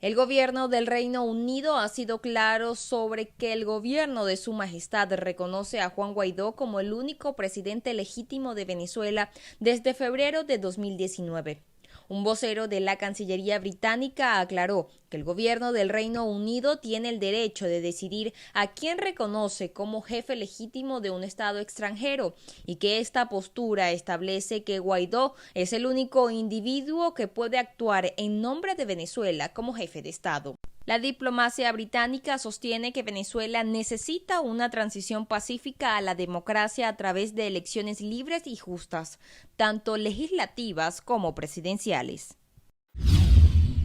El gobierno del Reino Unido ha sido claro sobre que el gobierno de Su Majestad reconoce a Juan Guaidó como el único presidente legítimo de Venezuela desde febrero de 2019. Un vocero de la Cancillería británica aclaró que el gobierno del Reino Unido tiene el derecho de decidir a quién reconoce como jefe legítimo de un Estado extranjero y que esta postura establece que Guaidó es el único individuo que puede actuar en nombre de Venezuela como jefe de Estado. La diplomacia británica sostiene que Venezuela necesita una transición pacífica a la democracia a través de elecciones libres y justas, tanto legislativas como presidenciales.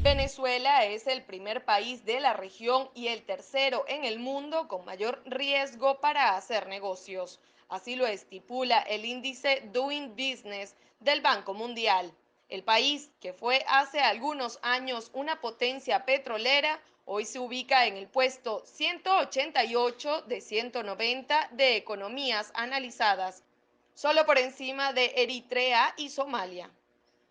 Venezuela es el primer país de la región y el tercero en el mundo con mayor riesgo para hacer negocios. Así lo estipula el índice Doing Business del Banco Mundial. El país, que fue hace algunos años una potencia petrolera, hoy se ubica en el puesto 188 de 190 de economías analizadas, solo por encima de Eritrea y Somalia.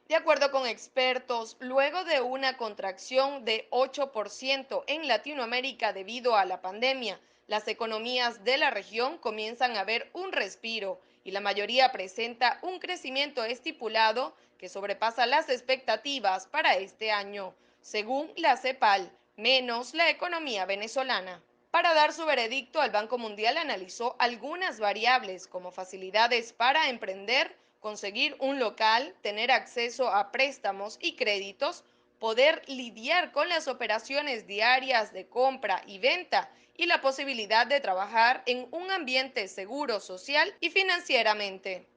De acuerdo con expertos, luego de una contracción de 8% en Latinoamérica debido a la pandemia, las economías de la región comienzan a ver un respiro y la mayoría presenta un crecimiento estipulado que sobrepasa las expectativas para este año, según la CEPAL, menos la economía venezolana. Para dar su veredicto, el Banco Mundial analizó algunas variables como facilidades para emprender, conseguir un local, tener acceso a préstamos y créditos, poder lidiar con las operaciones diarias de compra y venta y la posibilidad de trabajar en un ambiente seguro social y financieramente.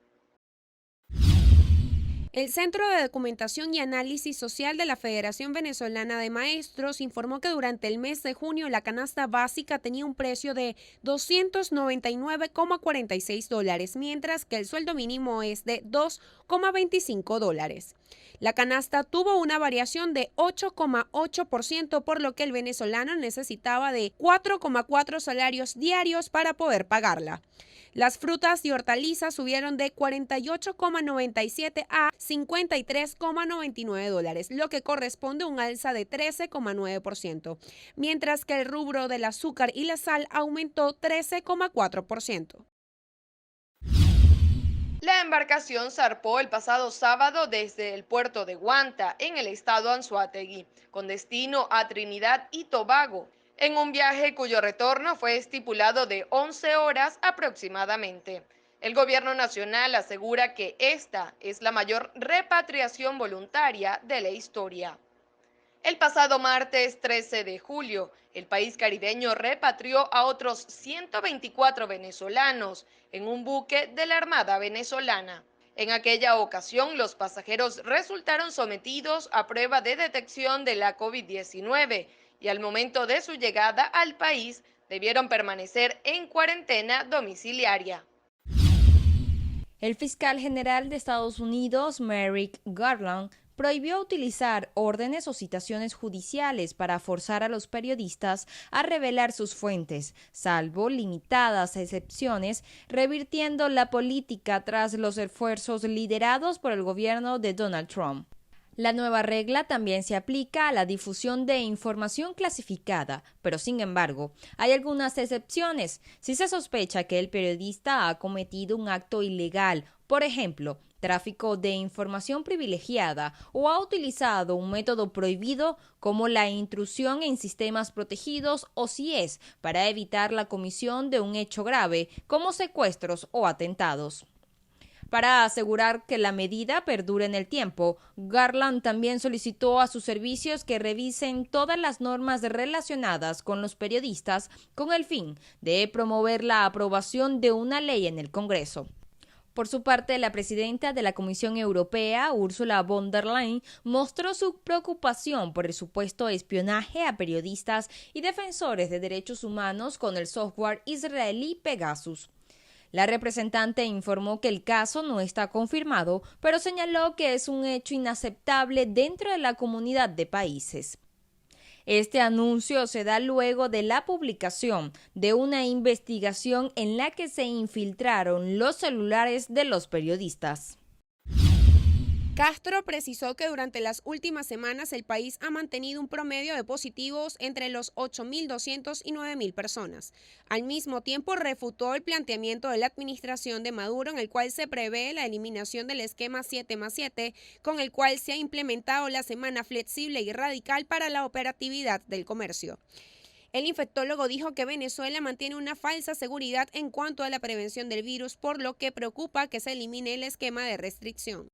El Centro de Documentación y Análisis Social de la Federación Venezolana de Maestros informó que durante el mes de junio la canasta básica tenía un precio de $299,46, mientras que el sueldo mínimo es de $2,25. La canasta tuvo una variación de 8,8%, por lo que el venezolano necesitaba de 4,4 salarios diarios para poder pagarla. Las frutas y hortalizas subieron de 48,97 a $53,99, lo que corresponde a un alza de 13,9%, mientras que el rubro del azúcar y la sal aumentó 13,4%. La embarcación zarpó el pasado sábado desde el puerto de Guanta, en el estado Anzoátegui, con destino a Trinidad y Tobago, en un viaje cuyo retorno fue estipulado de 11 horas aproximadamente. El gobierno nacional asegura que esta es la mayor repatriación voluntaria de la historia. El pasado martes 13 de julio, el país caribeño repatrió a otros 124 venezolanos en un buque de la Armada venezolana. En aquella ocasión, los pasajeros resultaron sometidos a prueba de detección de la COVID-19 y al momento de su llegada al país debieron permanecer en cuarentena domiciliaria. El fiscal general de Estados Unidos, Merrick Garland, prohibió utilizar órdenes o citaciones judiciales para forzar a los periodistas a revelar sus fuentes, salvo limitadas excepciones, revirtiendo la política tras los esfuerzos liderados por el gobierno de Donald Trump. La nueva regla también se aplica a la difusión de información clasificada, pero sin embargo, hay algunas excepciones. Si se sospecha que el periodista ha cometido un acto ilegal, por ejemplo, tráfico de información privilegiada, o ha utilizado un método prohibido como la intrusión en sistemas protegidos, o si es para evitar la comisión de un hecho grave como secuestros o atentados. Para asegurar que la medida perdure en el tiempo, Garland también solicitó a sus servicios que revisen todas las normas relacionadas con los periodistas con el fin de promover la aprobación de una ley en el Congreso. Por su parte, la presidenta de la Comisión Europea, Ursula von der Leyen, mostró su preocupación por el supuesto espionaje a periodistas y defensores de derechos humanos con el software israelí Pegasus. La representante informó que el caso no está confirmado, pero señaló que es un hecho inaceptable dentro de la comunidad de países. Este anuncio se da luego de la publicación de una investigación en la que se infiltraron los celulares de los periodistas. Castro precisó que durante las últimas semanas el país ha mantenido un promedio de positivos entre los 8.200 y 9.000 personas. Al mismo tiempo, refutó el planteamiento de la administración de Maduro en el cual se prevé la eliminación del esquema 7+7, con el cual se ha implementado la semana flexible y radical para la operatividad del comercio. El infectólogo dijo que Venezuela mantiene una falsa seguridad en cuanto a la prevención del virus, por lo que preocupa que se elimine el esquema de restricción.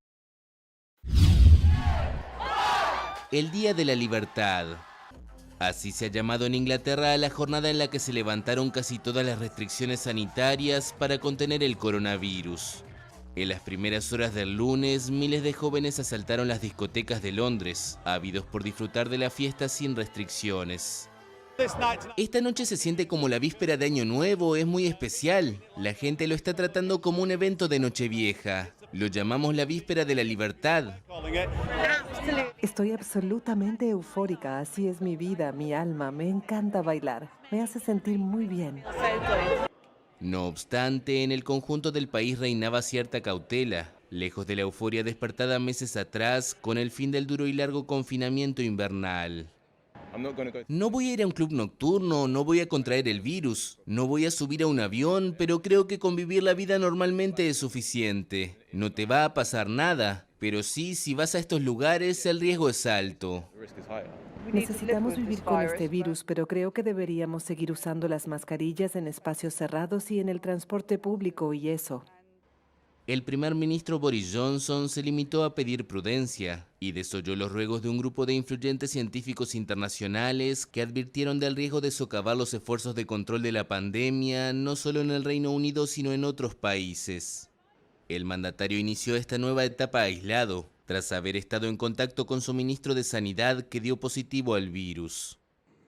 El Día de la Libertad. Así se ha llamado en Inglaterra a la jornada en la que se levantaron casi todas las restricciones sanitarias para contener el coronavirus. En las primeras horas del lunes, miles de jóvenes asaltaron las discotecas de Londres, ávidos por disfrutar de la fiesta sin restricciones. Esta noche se siente como la víspera de Año Nuevo, es muy especial. La gente lo está tratando como un evento de Nochevieja. Lo llamamos la víspera de la libertad. Estoy absolutamente eufórica, así es mi vida, mi alma, me encanta bailar, me hace sentir muy bien. No obstante, en el conjunto del país reinaba cierta cautela, lejos de la euforia despertada meses atrás con el fin del duro y largo confinamiento invernal. No voy a ir a un club nocturno, no voy a contraer el virus, no voy a subir a un avión, pero creo que convivir la vida normalmente es suficiente. No te va a pasar nada, pero sí, si vas a estos lugares, el riesgo es alto. Necesitamos vivir con este virus, pero creo que deberíamos seguir usando las mascarillas en espacios cerrados y en el transporte público y eso. El primer ministro Boris Johnson se limitó a pedir prudencia y desoyó los ruegos de un grupo de influyentes científicos internacionales que advirtieron del riesgo de socavar los esfuerzos de control de la pandemia, no solo en el Reino Unido, sino en otros países. El mandatario inició esta nueva etapa aislado, tras haber estado en contacto con su ministro de Sanidad que dio positivo al virus.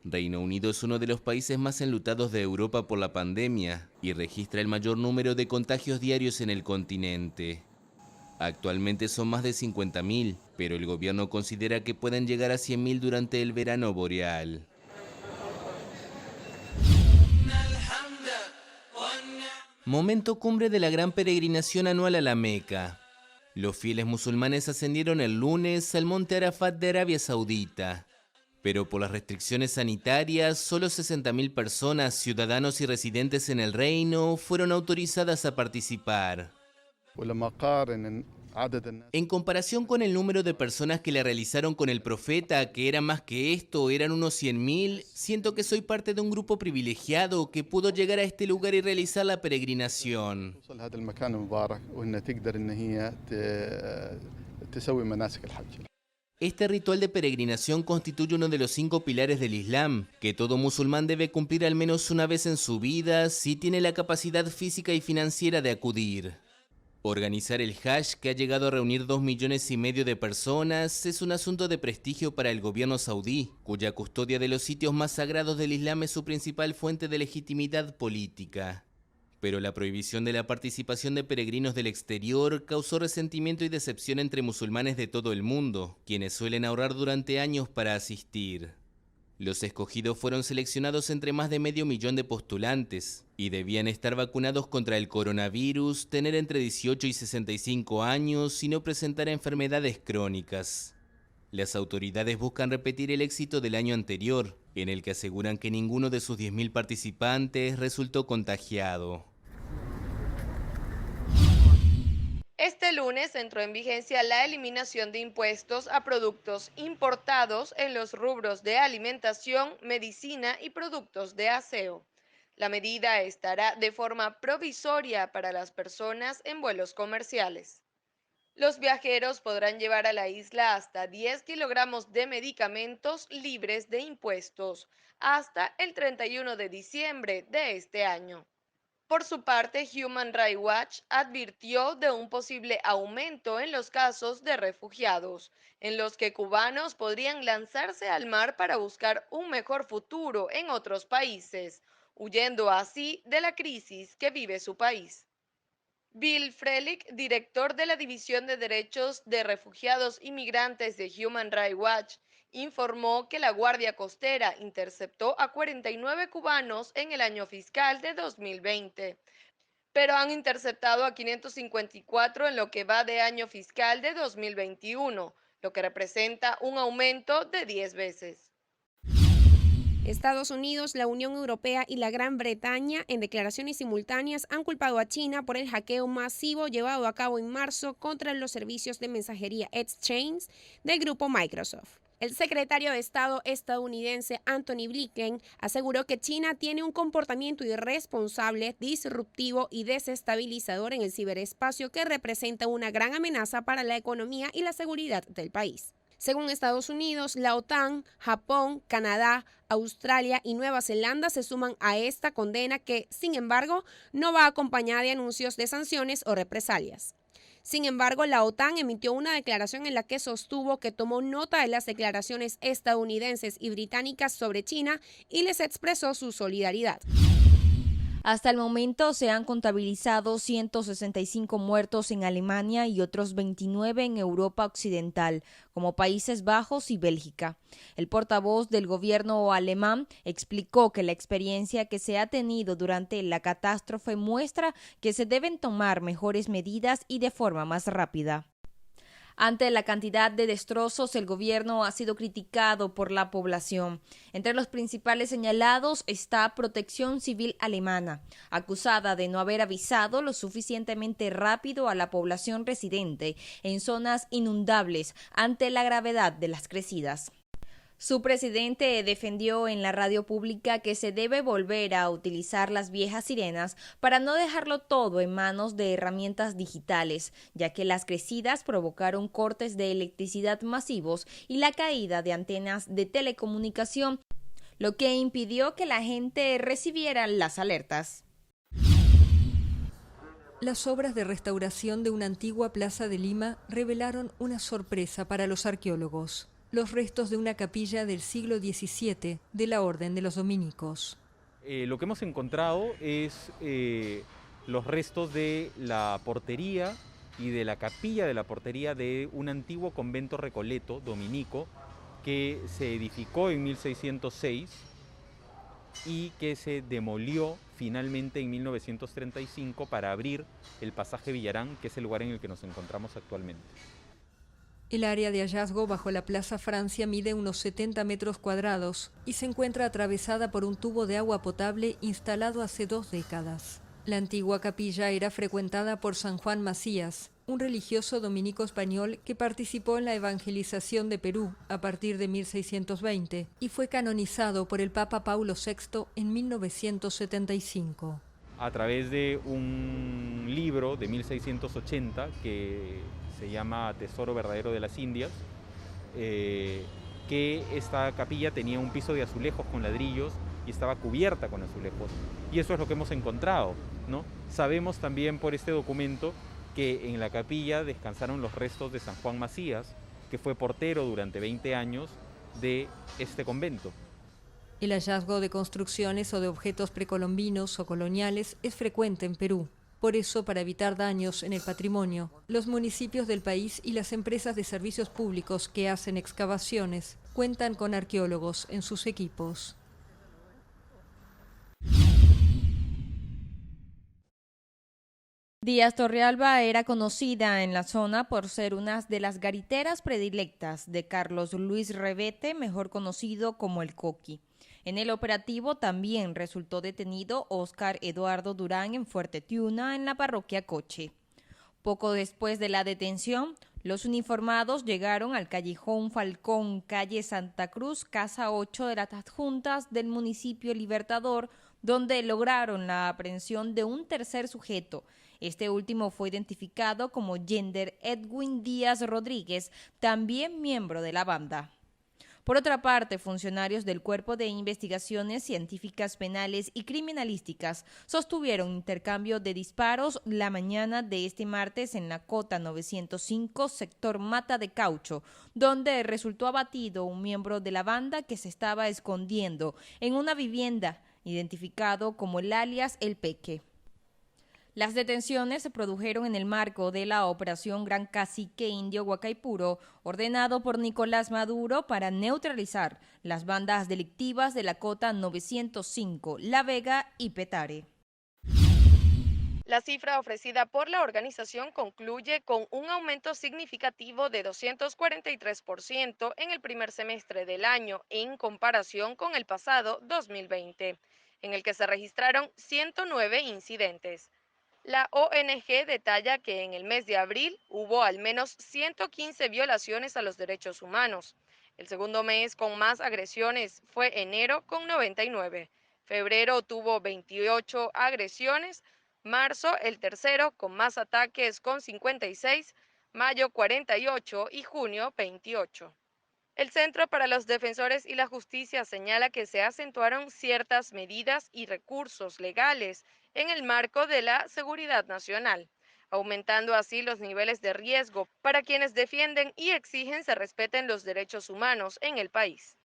Reino Unido es uno de los países más enlutados de Europa por la pandemia y registra el mayor número de contagios diarios en el continente. Actualmente son más de 50.000, pero el gobierno considera que pueden llegar a 100.000 durante el verano boreal. Momento cumbre de la gran peregrinación anual a la Meca. Los fieles musulmanes ascendieron el lunes al monte Arafat de Arabia Saudita. Pero por las restricciones sanitarias, solo 60.000 personas, ciudadanos y residentes en el reino, fueron autorizadas a participar. En comparación con el número de personas que la realizaron con el profeta, que era más que esto, eran unos 100.000, siento que soy parte de un grupo privilegiado que pudo llegar a este lugar y realizar la peregrinación. Este ritual de peregrinación constituye uno de los 5 pilares del Islam, que todo musulmán debe cumplir al menos una vez en su vida si tiene la capacidad física y financiera de acudir. Organizar el Hajj, que ha llegado a reunir 2,5 millones de personas, es un asunto de prestigio para el gobierno saudí, cuya custodia de los sitios más sagrados del Islam es su principal fuente de legitimidad política. Pero la prohibición de la participación de peregrinos del exterior causó resentimiento y decepción entre musulmanes de todo el mundo, quienes suelen ahorrar durante años para asistir. Los escogidos fueron seleccionados entre más de 500.000 de postulantes y debían estar vacunados contra el coronavirus, tener entre 18 y 65 años y no presentar enfermedades crónicas. Las autoridades buscan repetir el éxito del año anterior, en el que aseguran que ninguno de sus 10.000 participantes resultó contagiado. Este lunes entró en vigencia la eliminación de impuestos a productos importados en los rubros de alimentación, medicina y productos de aseo. La medida estará de forma provisoria para las personas en vuelos comerciales. Los viajeros podrán llevar a la isla hasta 10 kilogramos de medicamentos libres de impuestos hasta el 31 de diciembre de este año. Por su parte, Human Rights Watch advirtió de un posible aumento en los casos de refugiados, en los que cubanos podrían lanzarse al mar para buscar un mejor futuro en otros países, huyendo así de la crisis que vive su país. Bill Frelick, director de la División de Derechos de Refugiados y Migrantes de Human Rights Watch, informó que la Guardia Costera interceptó a 49 cubanos en el año fiscal de 2020, pero han interceptado a 554 en lo que va de año fiscal de 2021, lo que representa un aumento de 10 veces. Estados Unidos, la Unión Europea y la Gran Bretaña, en declaraciones simultáneas, han culpado a China por el hackeo masivo llevado a cabo en marzo contra los servicios de mensajería Exchange del grupo Microsoft. El secretario de Estado estadounidense Antony Blinken aseguró que China tiene un comportamiento irresponsable, disruptivo y desestabilizador en el ciberespacio que representa una gran amenaza para la economía y la seguridad del país. Según Estados Unidos, la OTAN, Japón, Canadá, Australia y Nueva Zelanda se suman a esta condena que, sin embargo, no va acompañada de anuncios de sanciones o represalias. Sin embargo, la OTAN emitió una declaración en la que sostuvo que tomó nota de las declaraciones estadounidenses y británicas sobre China y les expresó su solidaridad. Hasta el momento se han contabilizado 165 muertos en Alemania y otros 29 en Europa Occidental, como Países Bajos y Bélgica. El portavoz del gobierno alemán explicó que la experiencia que se ha tenido durante la catástrofe muestra que se deben tomar mejores medidas y de forma más rápida. Ante la cantidad de destrozos, el gobierno ha sido criticado por la población. Entre los principales señalados está Protección Civil alemana, acusada de no haber avisado lo suficientemente rápido a la población residente en zonas inundables ante la gravedad de las crecidas. Su presidente defendió en la radio pública que se debe volver a utilizar las viejas sirenas para no dejarlo todo en manos de herramientas digitales, ya que las crecidas provocaron cortes de electricidad masivos y la caída de antenas de telecomunicación, lo que impidió que la gente recibiera las alertas. Las obras de restauración de una antigua plaza de Lima revelaron una sorpresa para los arqueólogos: los restos de una capilla del siglo XVII de la Orden de los Dominicos. Lo que hemos encontrado es los restos de la portería y de la capilla de la portería de un antiguo convento recoleto dominico que se edificó en 1606 y que se demolió finalmente en 1935 para abrir el pasaje Villarán, que es el lugar en el que nos encontramos actualmente. El área de hallazgo bajo la Plaza Francia mide unos 70 metros cuadrados y se encuentra atravesada por un tubo de agua potable instalado hace 2 décadas. La antigua capilla era frecuentada por San Juan Macías, un religioso dominico español que participó en la evangelización de Perú a partir de 1620 y fue canonizado por el Papa Paulo VI en 1975. A través de un libro de 1680 que se llama Tesoro Verdadero de las Indias, que esta capilla tenía un piso de azulejos con ladrillos y estaba cubierta con azulejos. Y eso es lo que hemos encontrado, ¿no? Sabemos también por este documento que en la capilla descansaron los restos de San Juan Macías, que fue portero durante 20 años de este convento. El hallazgo de construcciones o de objetos precolombinos o coloniales es frecuente en Perú. Por eso, para evitar daños en el patrimonio, los municipios del país y las empresas de servicios públicos que hacen excavaciones cuentan con arqueólogos en sus equipos. Díaz Torrealba era conocida en la zona por ser una de las gariteras predilectas de Carlos Luis Revete, mejor conocido como el Coqui. En el operativo también resultó detenido Óscar Eduardo Durán en Fuerte Tiuna, en la parroquia Coche. Poco después de la detención, los uniformados llegaron al callejón Falcón, calle Santa Cruz, casa 8 de las adjuntas del municipio Libertador, donde lograron la aprehensión de un tercer sujeto. Este último fue identificado como Yender Edwin Díaz Rodríguez, también miembro de la banda. Por otra parte, funcionarios del Cuerpo de Investigaciones Científicas Penales y Criminalísticas sostuvieron intercambio de disparos la mañana de este martes en la Cota 905, sector Mata de Caucho, donde resultó abatido un miembro de la banda que se estaba escondiendo en una vivienda, identificado como el alias El Peque. Las detenciones se produjeron en el marco de la Operación Gran Cacique Indio Huacaipuro, ordenado por Nicolás Maduro para neutralizar las bandas delictivas de la Cota 905, La Vega y Petare. La cifra ofrecida por la organización concluye con un aumento significativo de 243% en el primer semestre del año en comparación con el pasado 2020, en el que se registraron 109 incidentes. La ONG detalla que en el mes de abril hubo al menos 115 violaciones a los derechos humanos. El segundo mes con más agresiones fue enero con 99. Febrero tuvo 28 agresiones. Marzo, el tercero, con más ataques con 56, mayo 48 y junio 28. El Centro para los Defensores y la Justicia señala que se acentuaron ciertas medidas y recursos legales en el marco de la seguridad nacional, aumentando así los niveles de riesgo para quienes defienden y exigen se respeten los derechos humanos en el país.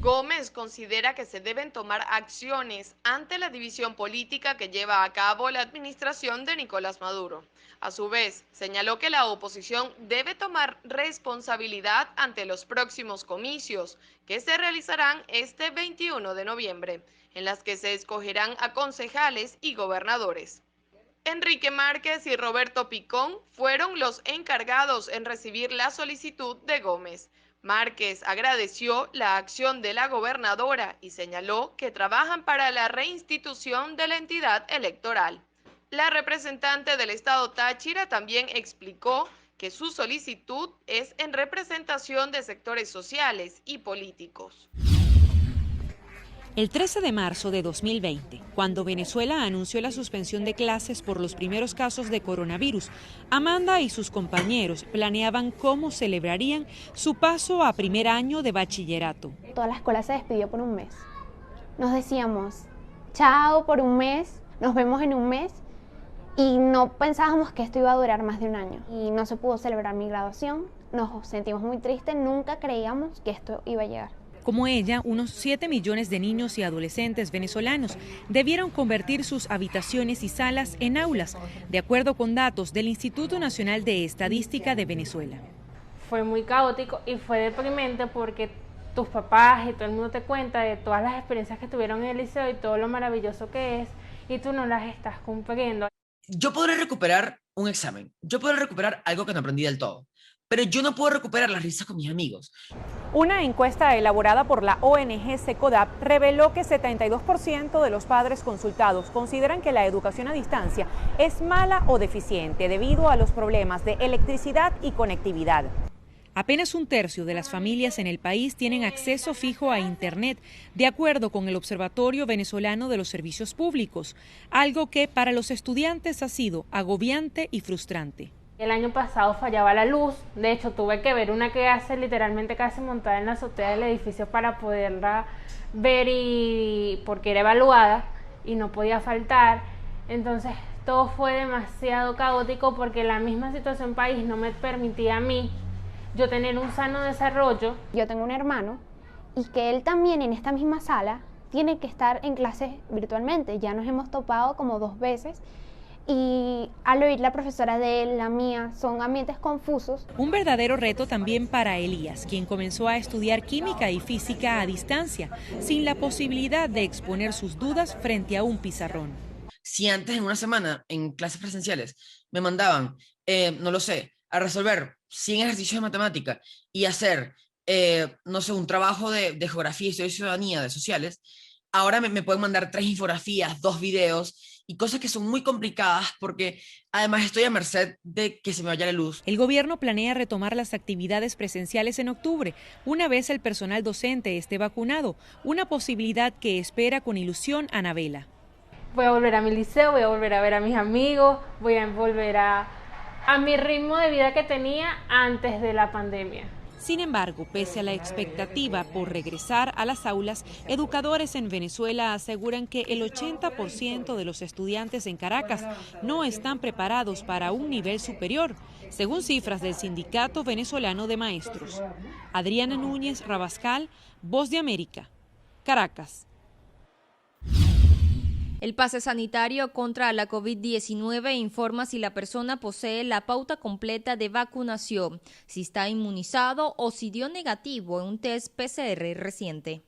Gómez considera que se deben tomar acciones ante la división política que lleva a cabo la administración de Nicolás Maduro. A su vez, señaló que la oposición debe tomar responsabilidad ante los próximos comicios que se realizarán este 21 de noviembre, en las que se escogerán a concejales y gobernadores. Enrique Márquez y Roberto Picón fueron los encargados en recibir la solicitud de Gómez. Márquez agradeció la acción de la gobernadora y señaló que trabajan para la reinstitución de la entidad electoral. La representante del estado Táchira también explicó que su solicitud es en representación de sectores sociales y políticos. El 13 de marzo de 2020, cuando Venezuela anunció la suspensión de clases por los primeros casos de coronavirus, Amanda y sus compañeros planeaban cómo celebrarían su paso a primer año de bachillerato. Toda la escuela se despidió por un mes. Nos decíamos, chao por un mes, nos vemos en un mes, y no pensábamos que esto iba a durar más de un año. Y no se pudo celebrar mi graduación, nos sentimos muy tristes, nunca creíamos que esto iba a llegar. Como ella, unos 7 millones de niños y adolescentes venezolanos debieron convertir sus habitaciones y salas en aulas, de acuerdo con datos del Instituto Nacional de Estadística de Venezuela. Fue muy caótico y fue deprimente porque tus papás y todo el mundo te cuenta de todas las experiencias que tuvieron en el liceo y todo lo maravilloso que es, y tú no las estás cumpliendo. Yo podré recuperar un examen, yo podré recuperar algo que no aprendí del todo, pero yo no puedo recuperar las risas con mis amigos. Una encuesta elaborada por la ONG SECODAP reveló que 72% de los padres consultados consideran que la educación a distancia es mala o deficiente debido a los problemas de electricidad y conectividad. Apenas un tercio de las familias en el país tienen acceso fijo a Internet, de acuerdo con el Observatorio Venezolano de los Servicios Públicos, algo que para los estudiantes ha sido agobiante y frustrante. El año pasado fallaba la luz, de hecho tuve que ver una clase literalmente casi montada en la azotea del edificio para poderla ver, y porque era evaluada y no podía faltar. Entonces todo fue demasiado caótico porque la misma situación país no me permitía a mí yo tener un sano desarrollo. Yo tengo un hermano y que él también en esta misma sala tiene que estar en clases virtualmente. Ya nos hemos topado como 2 veces. Y al oír la profesora de él, la mía, son ambientes confusos. Un verdadero reto también para Elías, quien comenzó a estudiar química y física a distancia, sin la posibilidad de exponer sus dudas frente a un pizarrón. Si antes en una semana, en clases presenciales, me mandaban, no lo sé, a resolver 100 ejercicios de matemática y hacer, no sé, un trabajo de geografía, historia y ciudadanía, de sociales, ahora me pueden mandar 3 infografías, 2 videos y cosas que son muy complicadas porque además estoy a merced de que se me vaya la luz. El gobierno planea retomar las actividades presenciales en octubre, una vez el personal docente esté vacunado, una posibilidad que espera con ilusión Anabela. Voy a volver a mi liceo, voy a volver a ver a mis amigos, voy a volver a mi ritmo de vida que tenía antes de la pandemia. Sin embargo, pese a la expectativa por regresar a las aulas, educadores en Venezuela aseguran que el 80% de los estudiantes en Caracas no están preparados para un nivel superior, según cifras del Sindicato Venezolano de Maestros. Adriana Núñez Rabascal, Voz de América, Caracas. El pase sanitario contra la COVID-19 informa si la persona posee la pauta completa de vacunación, si está inmunizado o si dio negativo en un test PCR reciente.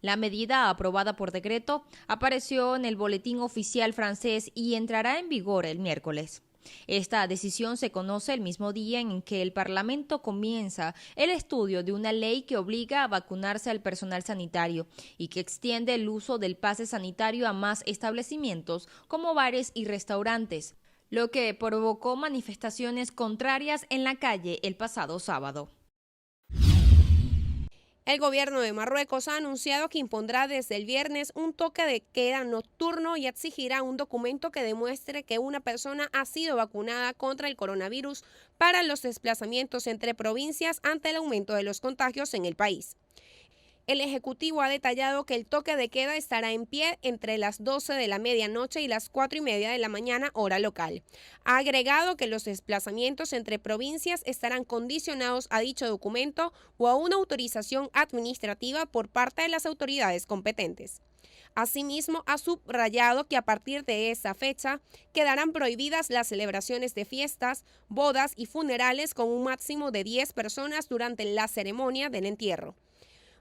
La medida, aprobada por decreto, apareció en el Boletín Oficial francés y entrará en vigor el miércoles. Esta decisión se conoce el mismo día en que el Parlamento comienza el estudio de una ley que obliga a vacunarse al personal sanitario y que extiende el uso del pase sanitario a más establecimientos como bares y restaurantes, lo que provocó manifestaciones contrarias en la calle el pasado sábado. El gobierno de Marruecos ha anunciado que impondrá desde el viernes un toque de queda nocturno y exigirá un documento que demuestre que una persona ha sido vacunada contra el coronavirus para los desplazamientos entre provincias ante el aumento de los contagios en el país. El Ejecutivo ha detallado que el toque de queda estará en pie entre las 12 de la medianoche y las 4:30 de la mañana, hora local. Ha agregado que los desplazamientos entre provincias estarán condicionados a dicho documento o a una autorización administrativa por parte de las autoridades competentes. Asimismo, ha subrayado que a partir de esa fecha quedarán prohibidas las celebraciones de fiestas, bodas y funerales con un máximo de 10 personas durante la ceremonia del entierro.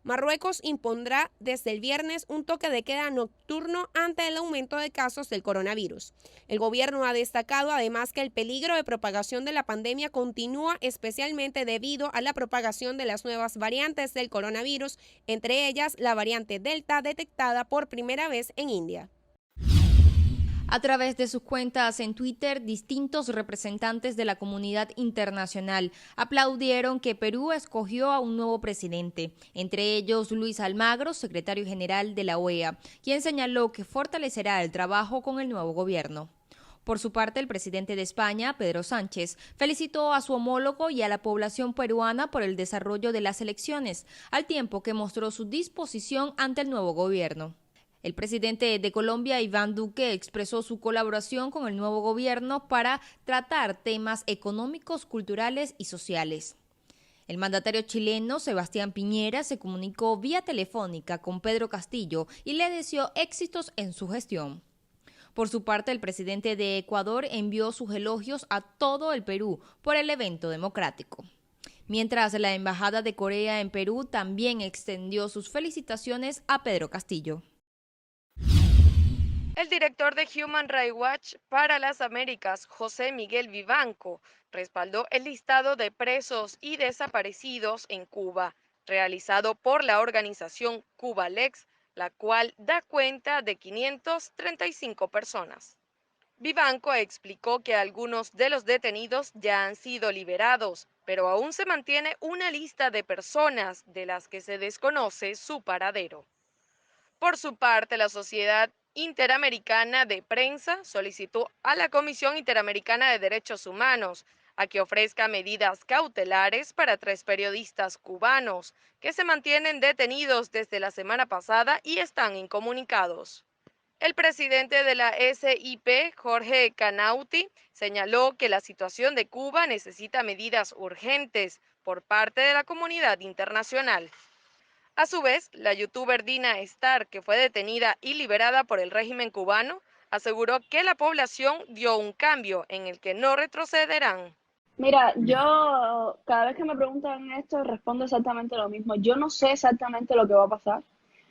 Marruecos impondrá desde el viernes un toque de queda nocturno ante el aumento de casos del coronavirus. El gobierno ha destacado además que el peligro de propagación de la pandemia continúa, especialmente debido a la propagación de las nuevas variantes del coronavirus, entre ellas la variante Delta detectada por primera vez en India. A través de sus cuentas en Twitter, distintos representantes de la comunidad internacional aplaudieron que Perú escogió a un nuevo presidente, entre ellos Luis Almagro, secretario general de la OEA, quien señaló que fortalecerá el trabajo con el nuevo gobierno. Por su parte, el presidente de España, Pedro Sánchez, felicitó a su homólogo y a la población peruana por el desarrollo de las elecciones, al tiempo que mostró su disposición ante el nuevo gobierno. El presidente de Colombia, Iván Duque, expresó su colaboración con el nuevo gobierno para tratar temas económicos, culturales y sociales. El mandatario chileno, Sebastián Piñera, se comunicó vía telefónica con Pedro Castillo y le deseó éxitos en su gestión. Por su parte, el presidente de Ecuador envió sus elogios a todo el Perú por el evento democrático. Mientras la Embajada de Corea en Perú también extendió sus felicitaciones a Pedro Castillo. El director de Human Rights Watch para las Américas, José Miguel Vivanco, respaldó el listado de presos y desaparecidos en Cuba, realizado por la organización Cubalex, la cual da cuenta de 535 personas. Vivanco explicó que algunos de los detenidos ya han sido liberados, pero aún se mantiene una lista de personas de las que se desconoce su paradero. Por su parte, la Sociedad Interamericana de Prensa solicitó a la Comisión Interamericana de Derechos Humanos a que ofrezca medidas cautelares para 3 periodistas cubanos que se mantienen detenidos desde la semana pasada y están incomunicados. El presidente de la SIP, Jorge Canauti, señaló que la situación de Cuba necesita medidas urgentes por parte de la comunidad internacional. A su vez, la youtuber Dina Star, que fue detenida y liberada por el régimen cubano, aseguró que la población dio un cambio en el que no retrocederán. Mira, yo cada vez que me preguntan esto respondo exactamente lo mismo. Yo no sé exactamente lo que va a pasar.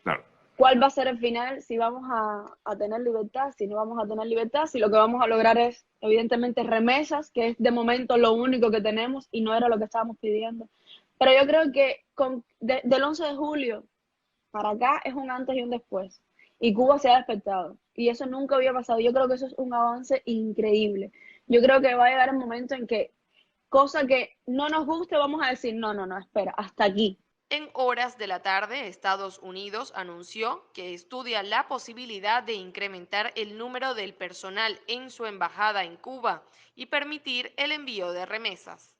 Claro. ¿Cuál va a ser el final? Si vamos a tener libertad, si no vamos a tener libertad, si lo que vamos a lograr es, evidentemente, remesas, que es de momento lo único que tenemos y no era lo que estábamos pidiendo. Pero yo creo que del 11 de julio para acá es un antes y un después. Y Cuba se ha despertado. Y eso nunca había pasado. Yo creo que eso es un avance increíble. Yo creo que va a llegar el momento en que, cosa que no nos guste, vamos a decir, no, espera, hasta aquí. En horas de la tarde, Estados Unidos anunció que estudia la posibilidad de incrementar el número del personal en su embajada en Cuba y permitir el envío de remesas.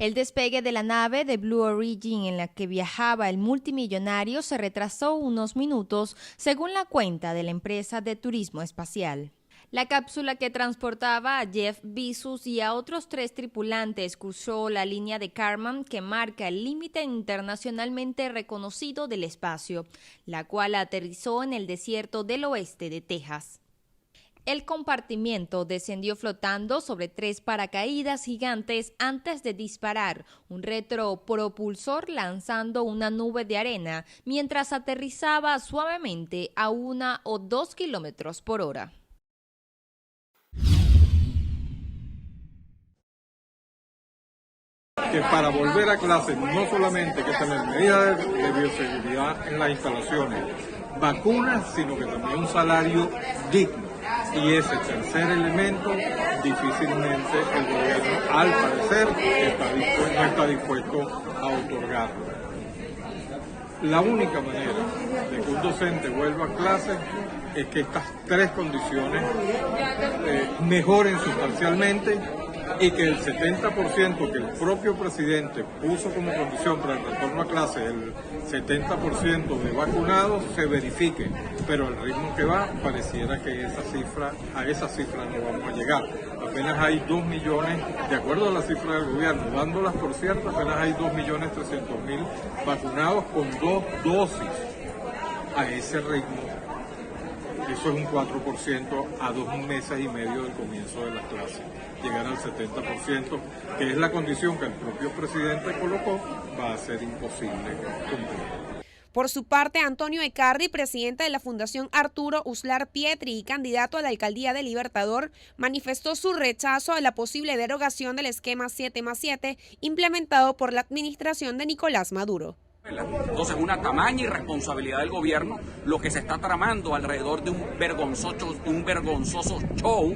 El despegue de la nave de Blue Origin en la que viajaba el multimillonario se retrasó unos minutos, según la cuenta de la empresa de turismo espacial. La cápsula que transportaba a Jeff Bezos y a otros 3 tripulantes cruzó la línea de Kármán, que marca el límite internacionalmente reconocido del espacio, la cual aterrizó en el desierto del oeste de Texas. El compartimiento descendió flotando sobre 3 paracaídas gigantes antes de disparar un retropropulsor lanzando una nube de arena mientras aterrizaba suavemente a 1 o 2 kilómetros por hora. Que para volver a clase no solamente hay que tener medidas de bioseguridad en las instalaciones, vacunas, sino que también un salario digno. Y ese tercer elemento, difícilmente el gobierno, al parecer, no está dispuesto a otorgarlo. La única manera de que un docente vuelva a clase es que estas tres condiciones mejoren sustancialmente y que el 70% que el propio presidente puso como condición para el retorno a clase, el 70% de vacunados, se verifique. Pero el ritmo que va, pareciera que a esa cifra no vamos a llegar. Apenas hay 2 millones, de acuerdo a la cifra del gobierno, dándolas por cierto, apenas hay 2.300.000 vacunados con 2 dosis. A ese ritmo, eso es un 4% a 2 meses y medio del comienzo de las clases. Llegar al 70%, que es la condición que el propio presidente colocó, va a ser imposible cumplir. Por su parte, Antonio Ecarri, presidente de la Fundación Arturo Uslar Pietri y candidato a la alcaldía de Libertador, manifestó su rechazo a la posible derogación del esquema 7+7 implementado por la administración de Nicolás Maduro. Entonces, una tamaña irresponsabilidad del gobierno, lo que se está tramando alrededor de un vergonzoso show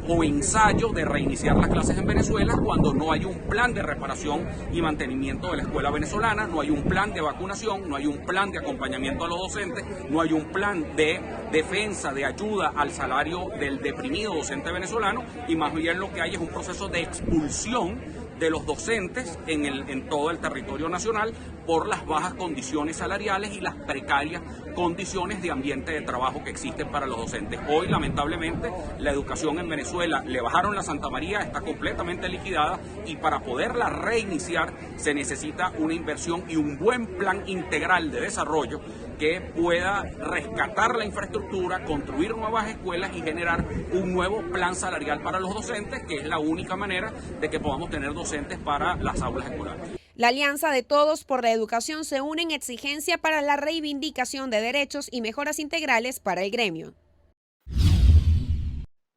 o ensayo de reiniciar las clases en Venezuela cuando no hay un plan de reparación y mantenimiento de la escuela venezolana, no hay un plan de vacunación, no hay un plan de acompañamiento a los docentes, no hay un plan de defensa, de ayuda al salario del deprimido docente venezolano, y más bien lo que hay es un proceso de expulsión de los docentes en todo el territorio nacional por las bajas condiciones salariales y las precarias condiciones de ambiente de trabajo que existen para los docentes. Hoy, lamentablemente, la educación en Venezuela, le bajaron la Santa María, está completamente liquidada, y para poderla reiniciar se necesita una inversión y un buen plan integral de desarrollo que pueda rescatar la infraestructura, construir nuevas escuelas y generar un nuevo plan salarial para los docentes, que es la única manera de que podamos tener docentes para las aulas escolares. La Alianza de Todos por la Educación se une en exigencia para la reivindicación de derechos y mejoras integrales para el gremio.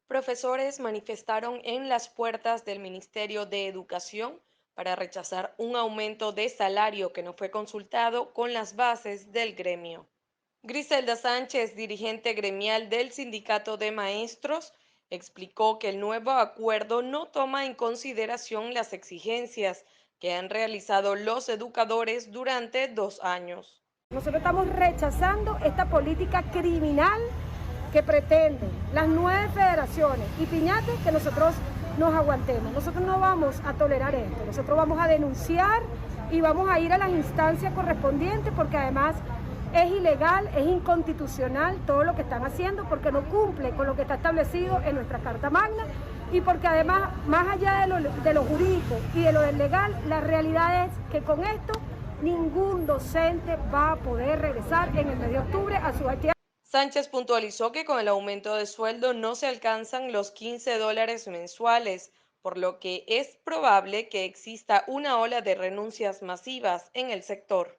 Profesores manifestaron en las puertas del Ministerio de Educación para rechazar un aumento de salario que no fue consultado con las bases del gremio. Griselda Sánchez, dirigente gremial del Sindicato de Maestros, explicó que el nuevo acuerdo no toma en consideración las exigencias que han realizado los educadores durante 2 años. Nosotros estamos rechazando esta política criminal que pretenden las 9 federaciones y Piñate que nosotros nos aguantemos. Nosotros no vamos a tolerar esto, nosotros vamos a denunciar y vamos a ir a las instancias correspondientes porque además es ilegal, es inconstitucional todo lo que están haciendo porque no cumple con lo que está establecido en nuestra Carta Magna y porque además, más allá de lo jurídico y de lo del legal, la realidad es que con esto ningún docente va a poder regresar en el mes de octubre a su actividad. Sánchez puntualizó que con el aumento de sueldo no se alcanzan los $15 mensuales, por lo que es probable que exista una ola de renuncias masivas en el sector.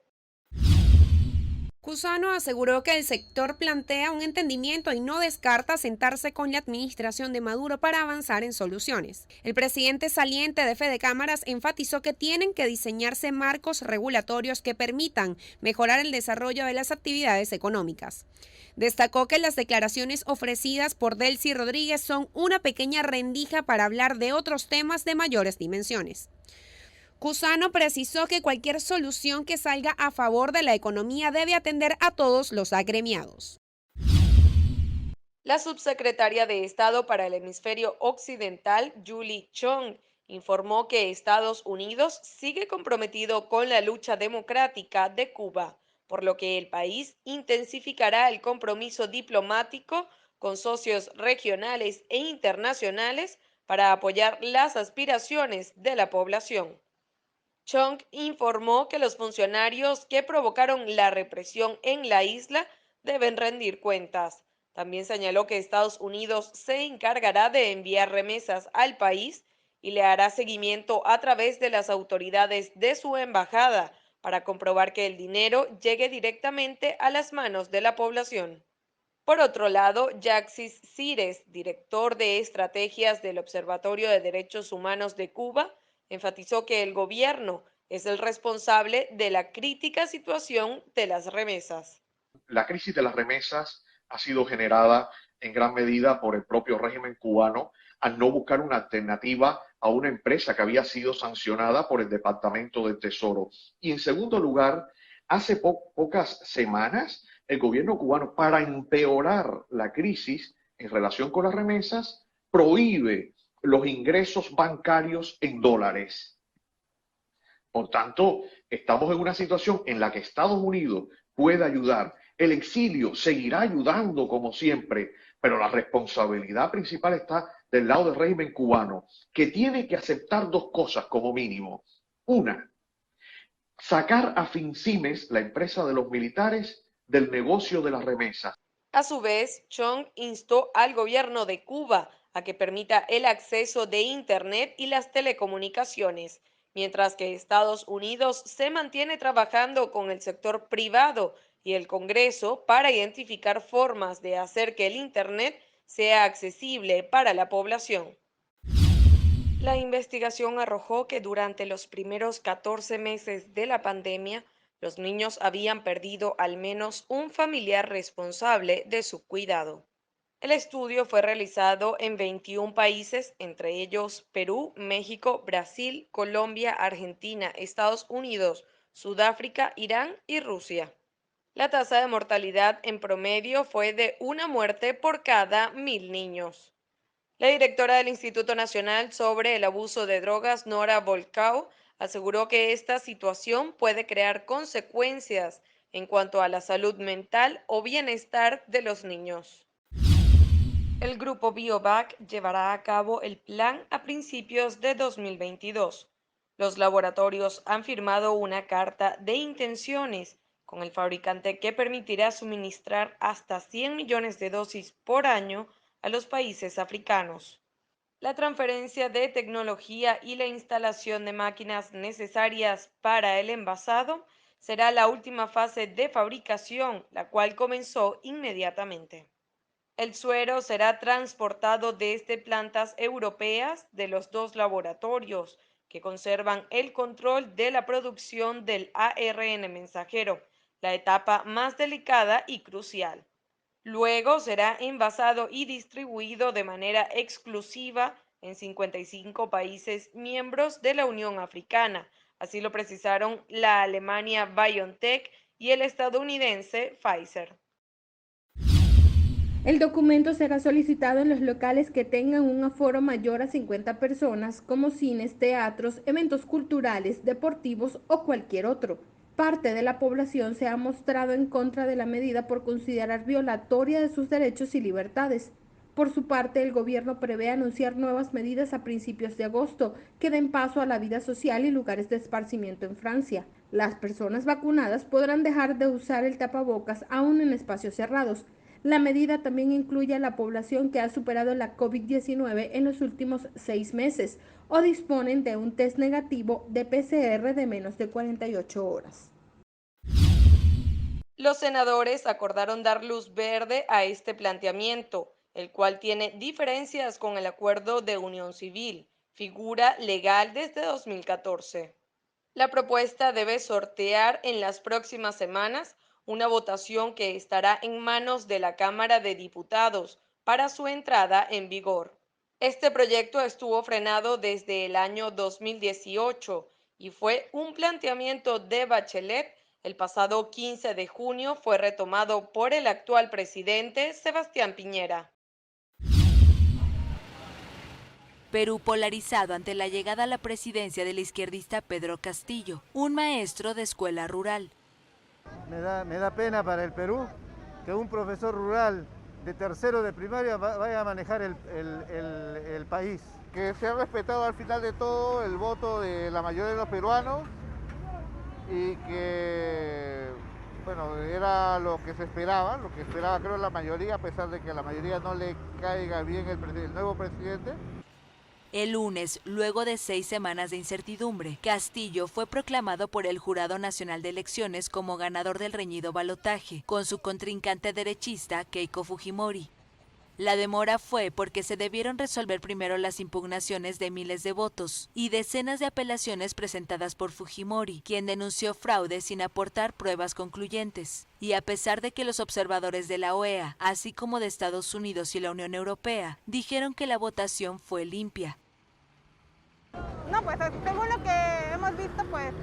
Cusano aseguró que el sector plantea un entendimiento y no descarta sentarse con la administración de Maduro para avanzar en soluciones. El presidente saliente de Fedecámaras enfatizó que tienen que diseñarse marcos regulatorios que permitan mejorar el desarrollo de las actividades económicas. Destacó que las declaraciones ofrecidas por Delcy Rodríguez son una pequeña rendija para hablar de otros temas de mayores dimensiones. Cusano precisó que cualquier solución que salga a favor de la economía debe atender a todos los agremiados. La subsecretaria de Estado para el Hemisferio Occidental, Julie Chong, informó que Estados Unidos sigue comprometido con la lucha democrática de Cuba, por lo que el país intensificará el compromiso diplomático con socios regionales e internacionales para apoyar las aspiraciones de la población. Chong informó que los funcionarios que provocaron la represión en la isla deben rendir cuentas. También señaló que Estados Unidos se encargará de enviar remesas al país y le hará seguimiento a través de las autoridades de su embajada para comprobar que el dinero llegue directamente a las manos de la población. Por otro lado, Yaxis Cires, director de estrategias del Observatorio de Derechos Humanos de Cuba, enfatizó que el gobierno es el responsable de la crítica situación de las remesas. La crisis de las remesas ha sido generada en gran medida por el propio régimen cubano al no buscar una alternativa a una empresa que había sido sancionada por el Departamento del Tesoro. Y en segundo lugar, hace pocas semanas, el gobierno cubano, para empeorar la crisis en relación con las remesas, prohíbe los ingresos bancarios en dólares. Por tanto, estamos en una situación en la que Estados Unidos puede ayudar. El exilio seguirá ayudando como siempre, pero la responsabilidad principal está del lado del régimen cubano, que tiene que aceptar dos cosas como mínimo. Una, sacar a Finsimes, la empresa de los militares, del negocio de las remesas. A su vez, Chong instó al gobierno de Cuba a que permita el acceso de Internet y las telecomunicaciones, mientras que Estados Unidos se mantiene trabajando con el sector privado y el Congreso para identificar formas de hacer que el Internet sea accesible para la población. La investigación arrojó que durante los primeros 14 meses de la pandemia, los niños habían perdido al menos un familiar responsable de su cuidado. El estudio fue realizado en 21 países, entre ellos Perú, México, Brasil, Colombia, Argentina, Estados Unidos, Sudáfrica, Irán y Rusia. La tasa de mortalidad en promedio fue de una muerte por cada 1.000 niños. La directora del Instituto Nacional sobre el Abuso de Drogas, Nora Volcau, aseguró que esta situación puede crear consecuencias en cuanto a la salud mental o bienestar de los niños. El grupo Biovac llevará a cabo el plan a principios de 2022. Los laboratorios han firmado una carta de intenciones con el fabricante que permitirá suministrar hasta 100 millones de dosis por año a los países africanos. La transferencia de tecnología y la instalación de máquinas necesarias para el envasado será la última fase de fabricación, la cual comenzó inmediatamente. El suero será transportado desde plantas europeas de los dos laboratorios, que conservan el control de la producción del ARN mensajero, la etapa más delicada y crucial. Luego será envasado y distribuido de manera exclusiva en 55 países miembros de la Unión Africana. Así lo precisaron la Alemania BioNTech y el estadounidense Pfizer. El documento será solicitado en los locales que tengan un aforo mayor a 50 personas, como cines, teatros, eventos culturales, deportivos o cualquier otro. Parte de la población se ha mostrado en contra de la medida por considerar violatoria de sus derechos y libertades. Por su parte, el gobierno prevé anunciar nuevas medidas a principios de agosto que den paso a la vida social y lugares de esparcimiento en Francia. Las personas vacunadas podrán dejar de usar el tapabocas aún en espacios cerrados. La medida también incluye a la población que ha superado la COVID-19 en los últimos 6 meses o disponen de un test negativo de PCR de menos de 48 horas. Los senadores acordaron dar luz verde a este planteamiento, el cual tiene diferencias con el Acuerdo de Unión Civil, figura legal desde 2014. La propuesta debe sortear en las próximas semanas una votación que estará en manos de la Cámara de Diputados para su entrada en vigor. Este proyecto estuvo frenado desde el año 2018 y fue un planteamiento de Bachelet. El pasado 15 de junio fue retomado por el actual presidente Sebastián Piñera. Perú polarizado ante la llegada a la presidencia del izquierdista Pedro Castillo, un maestro de escuela rural. Me da pena para el Perú que un profesor rural de tercero de primaria vaya a manejar el país. Que se ha respetado al final de todo el voto de la mayoría de los peruanos y que Bueno, era lo que se esperaba, creo la mayoría, a pesar de que a la mayoría no le caiga bien el nuevo presidente. El lunes, luego de 6 semanas de incertidumbre, Castillo fue proclamado por el Jurado Nacional de Elecciones como ganador del reñido balotaje, con su contrincante derechista Keiko Fujimori. La demora fue porque se debieron resolver primero las impugnaciones de miles de votos y decenas de apelaciones presentadas por Fujimori, quien denunció fraude sin aportar pruebas concluyentes. Y a pesar de que los observadores de la OEA, así como de Estados Unidos y la Unión Europea, dijeron que la votación fue limpia. No, pues según lo que hemos visto, pues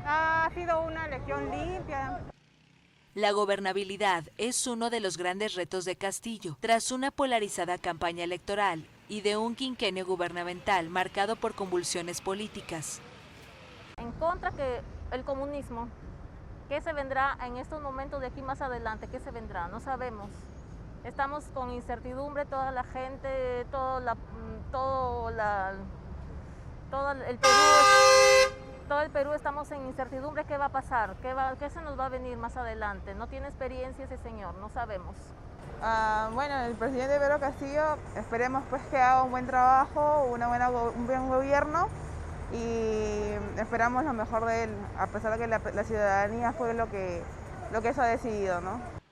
ha sido una elección limpia. La gobernabilidad es uno de los grandes retos de Castillo, tras una polarizada campaña electoral y de un quinquenio gubernamental marcado por convulsiones políticas. En contra que el comunismo, ¿qué se vendrá en estos momentos de aquí más adelante? ¿Qué se vendrá? No sabemos. Estamos con incertidumbre, toda la gente, todo el Perú estamos en incertidumbre. ¿Qué va a pasar? ¿Qué se nos va a venir más adelante? No tiene experiencia ese señor, no sabemos. Bueno, el presidente Pedro Castillo, esperemos pues que haga un buen trabajo, un buen gobierno y esperamos lo mejor de él, a pesar de que la ciudadanía fue lo que eso ha decidido, ¿no?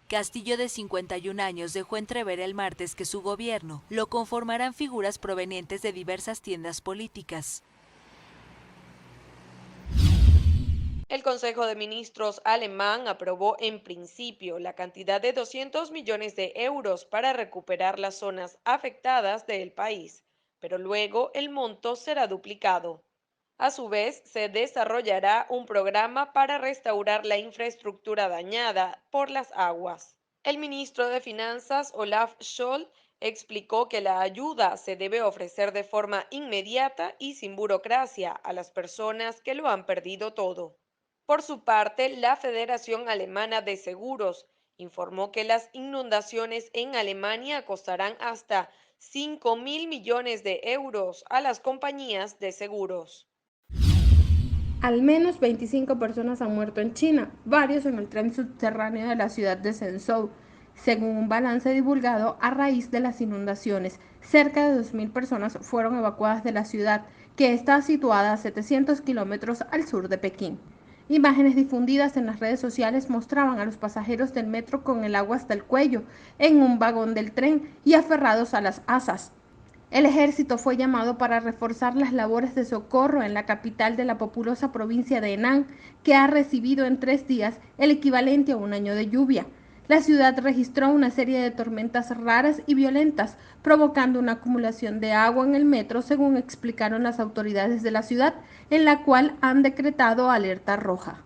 Castillo, de 51 años, dejó entrever el martes que su gobierno lo conformarán figuras provenientes de diversas tiendas políticas. El Consejo de Ministros alemán aprobó en principio la cantidad de 200 millones de euros para recuperar las zonas afectadas del país, pero luego el monto será duplicado. A su vez, se desarrollará un programa para restaurar la infraestructura dañada por las aguas. El ministro de Finanzas, Olaf Scholz, explicó que la ayuda se debe ofrecer de forma inmediata y sin burocracia a las personas que lo han perdido todo. Por su parte, la Federación Alemana de Seguros informó que las inundaciones en Alemania costarán hasta 5.000 millones de euros a las compañías de seguros. Al menos 25 personas han muerto en China, varios en el tren subterráneo de la ciudad de Zhengzhou, según un balance divulgado a raíz de las inundaciones. Cerca de 2.000 personas fueron evacuadas de la ciudad, que está situada a 700 kilómetros al sur de Pekín. Imágenes difundidas en las redes sociales mostraban a los pasajeros del metro con el agua hasta el cuello, en un vagón del tren y aferrados a las asas. El ejército fue llamado para reforzar las labores de socorro en la capital de la populosa provincia de Henan, que ha recibido en 3 días el equivalente a un año de lluvia. La ciudad registró una serie de tormentas raras y violentas, provocando una acumulación de agua en el metro, según explicaron las autoridades de la ciudad, en la cual han decretado alerta roja.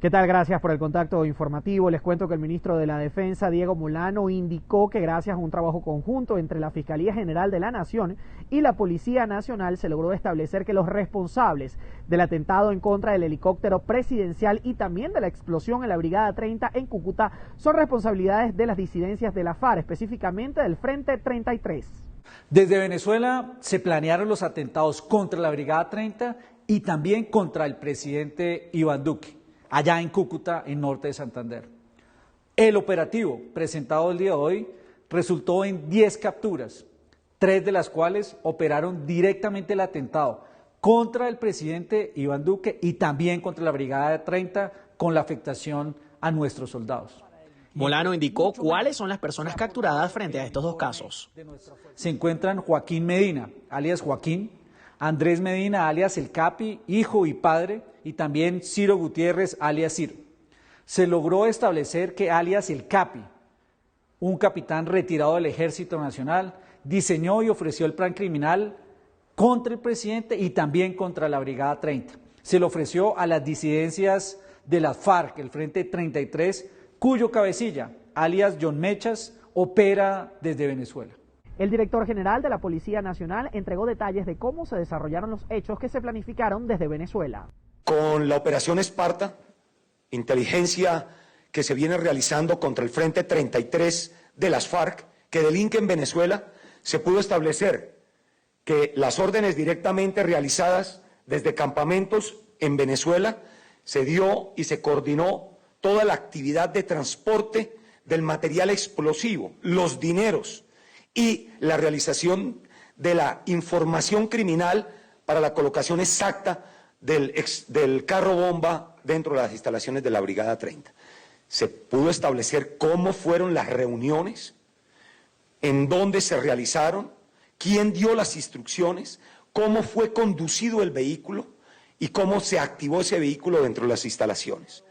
¿Qué tal? Gracias por el contacto informativo. Les cuento que el ministro de la Defensa, Diego Molano, indicó que gracias a un trabajo conjunto entre la Fiscalía General de la Nación y la Policía Nacional se logró establecer que los responsables del atentado en contra del helicóptero presidencial y también de la explosión en la Brigada 30 en Cúcuta son responsabilidades de las disidencias de la FARC, específicamente del Frente 33. Desde Venezuela se planearon los atentados contra la Brigada 30 y también contra el presidente Iván Duque, allá en Cúcuta, en norte de Santander. El operativo presentado el día de hoy resultó en 10 capturas, 3 de las cuales operaron directamente el atentado contra el presidente Iván Duque y también contra la Brigada 30, con la afectación a nuestros soldados. Molano indicó cuáles son las personas capturadas frente a estos 2 casos. Se encuentran Joaquín Medina, alias Joaquín, Andrés Medina, alias El Capi, hijo y padre, y también Ciro Gutiérrez, alias Ciro. Se logró establecer que alias El Capi, un capitán retirado del Ejército Nacional, diseñó y ofreció el plan criminal contra el presidente y también contra la Brigada 30. Se lo ofreció a las disidencias de las FARC, el Frente 33, cuyo cabecilla, alias John Mechas, opera desde Venezuela. El director general de la Policía Nacional entregó detalles de cómo se desarrollaron los hechos que se planificaron desde Venezuela. Con la operación Esparta, inteligencia que se viene realizando contra el Frente 33 de las FARC, que delinque en Venezuela, se pudo establecer que las órdenes directamente realizadas desde campamentos en Venezuela se dio y se coordinó toda la actividad de transporte del material explosivo, los dineros y la realización de la información criminal para la colocación exacta del carro bomba dentro de las instalaciones de la Brigada 30. Se pudo establecer cómo fueron las reuniones, en dónde se realizaron, quién dio las instrucciones, cómo fue conducido el vehículo y cómo se activó ese vehículo dentro de las instalaciones.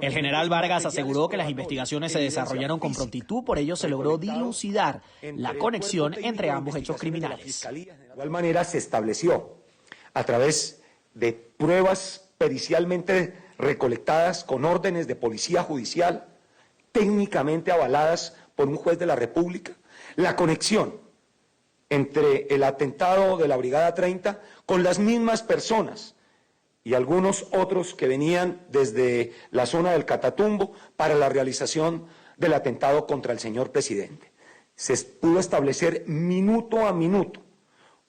El general Vargas aseguró que las investigaciones se desarrollaron con prontitud, por ello se logró dilucidar la conexión entre ambos hechos criminales. De igual manera se estableció, a través de pruebas pericialmente recolectadas con órdenes de policía judicial, técnicamente avaladas por un juez de la República, la conexión entre el atentado de la Brigada 30 con las mismas personas y algunos otros que venían desde la zona del Catatumbo para la realización del atentado contra el señor presidente. Se pudo establecer minuto a minuto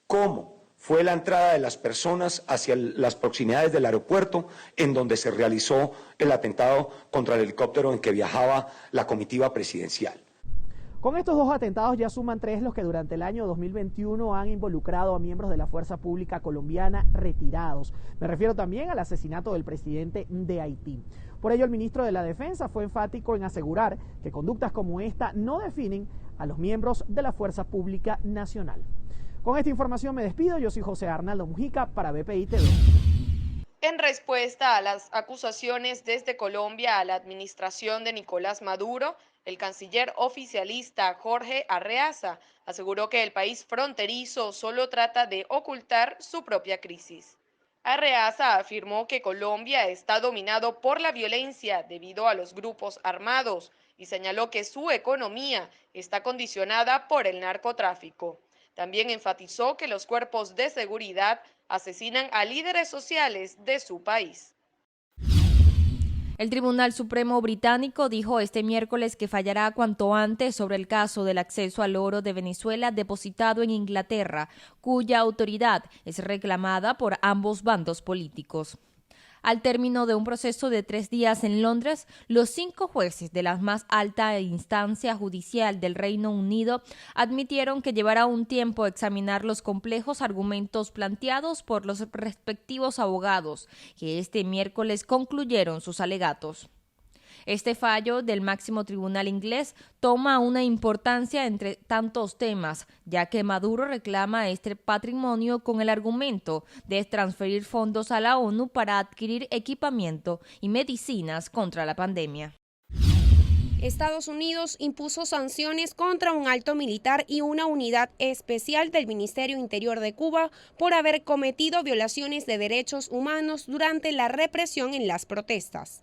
cómo fue la entrada de las personas hacia las proximidades del aeropuerto en donde se realizó el atentado contra el helicóptero en que viajaba la comitiva presidencial. Con estos dos atentados ya suman 3 los que durante el año 2021 han involucrado a miembros de la Fuerza Pública colombiana retirados. Me refiero también al asesinato del presidente de Haití. Por ello, el ministro de la Defensa fue enfático en asegurar que conductas como esta no definen a los miembros de la Fuerza Pública Nacional. Con esta información me despido. Yo soy José Arnaldo Mujica para BPI TV. En respuesta a las acusaciones desde Colombia a la administración de Nicolás Maduro, el canciller oficialista Jorge Arreaza aseguró que el país fronterizo solo trata de ocultar su propia crisis. Arreaza afirmó que Colombia está dominado por la violencia debido a los grupos armados y señaló que su economía está condicionada por el narcotráfico. También enfatizó que los cuerpos de seguridad asesinan a líderes sociales de su país. El Tribunal Supremo británico dijo este miércoles que fallará cuanto antes sobre el caso del acceso al oro de Venezuela depositado en Inglaterra, cuya autoridad es reclamada por ambos bandos políticos. Al término de un proceso de 3 días en Londres, los 5 jueces de la más alta instancia judicial del Reino Unido admitieron que llevará un tiempo examinar los complejos argumentos planteados por los respectivos abogados, que este miércoles concluyeron sus alegatos. Este fallo del máximo tribunal inglés toma una importancia entre tantos temas, ya que Maduro reclama este patrimonio con el argumento de transferir fondos a la ONU para adquirir equipamiento y medicinas contra la pandemia. Estados Unidos impuso sanciones contra un alto militar y una unidad especial del Ministerio Interior de Cuba por haber cometido violaciones de derechos humanos durante la represión en las protestas.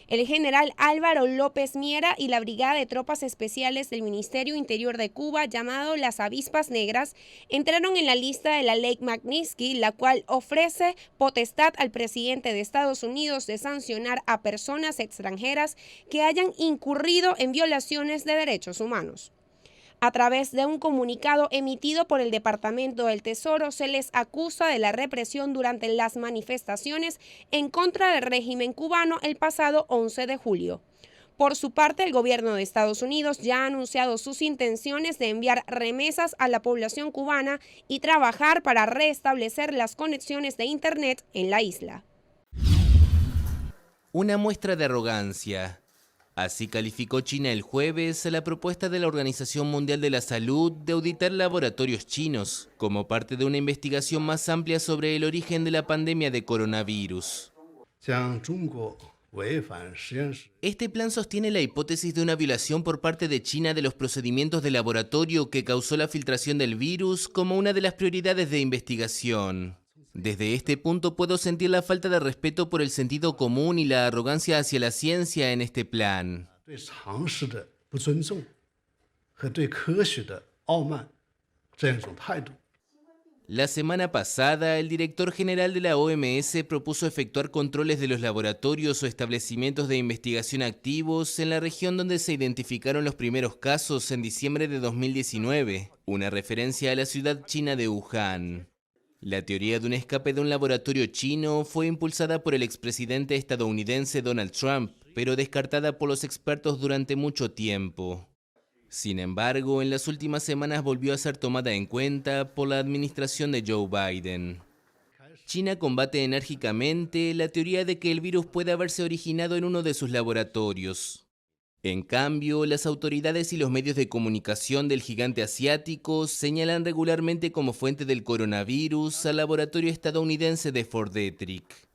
El general Álvaro López Miera y la Brigada de Tropas Especiales del Ministerio Interior de Cuba, llamado las Avispas Negras, entraron en la lista de la Ley Magnitsky, la cual ofrece potestad al presidente de Estados Unidos de sancionar a personas extranjeras que hayan incurrido en violaciones de derechos humanos. A través de un comunicado emitido por el Departamento del Tesoro, se les acusa de la represión durante las manifestaciones en contra del régimen cubano el pasado 11 de julio. Por su parte, el gobierno de Estados Unidos ya ha anunciado sus intenciones de enviar remesas a la población cubana y trabajar para restablecer las conexiones de Internet en la isla. Una muestra de arrogancia. Así calificó China el jueves la propuesta de la Organización Mundial de la Salud de auditar laboratorios chinos como parte de una investigación más amplia sobre el origen de la pandemia de coronavirus. Este plan sostiene la hipótesis de una violación por parte de China de los procedimientos de laboratorio que causó la filtración del virus como una de las prioridades de investigación. Desde este punto puedo sentir la falta de respeto por el sentido común y la arrogancia hacia la ciencia en este plan. La semana pasada, el director general de la OMS propuso efectuar controles de los laboratorios o establecimientos de investigación activos en la región donde se identificaron los primeros casos en diciembre de 2019, una referencia a la ciudad china de Wuhan. La teoría de un escape de un laboratorio chino fue impulsada por el expresidente estadounidense Donald Trump, pero descartada por los expertos durante mucho tiempo. Sin embargo, en las últimas semanas volvió a ser tomada en cuenta por la administración de Joe Biden. China combate enérgicamente la teoría de que el virus puede haberse originado en uno de sus laboratorios. En cambio, las autoridades y los medios de comunicación del gigante asiático señalan regularmente como fuente del coronavirus al laboratorio estadounidense de Fort Detrick.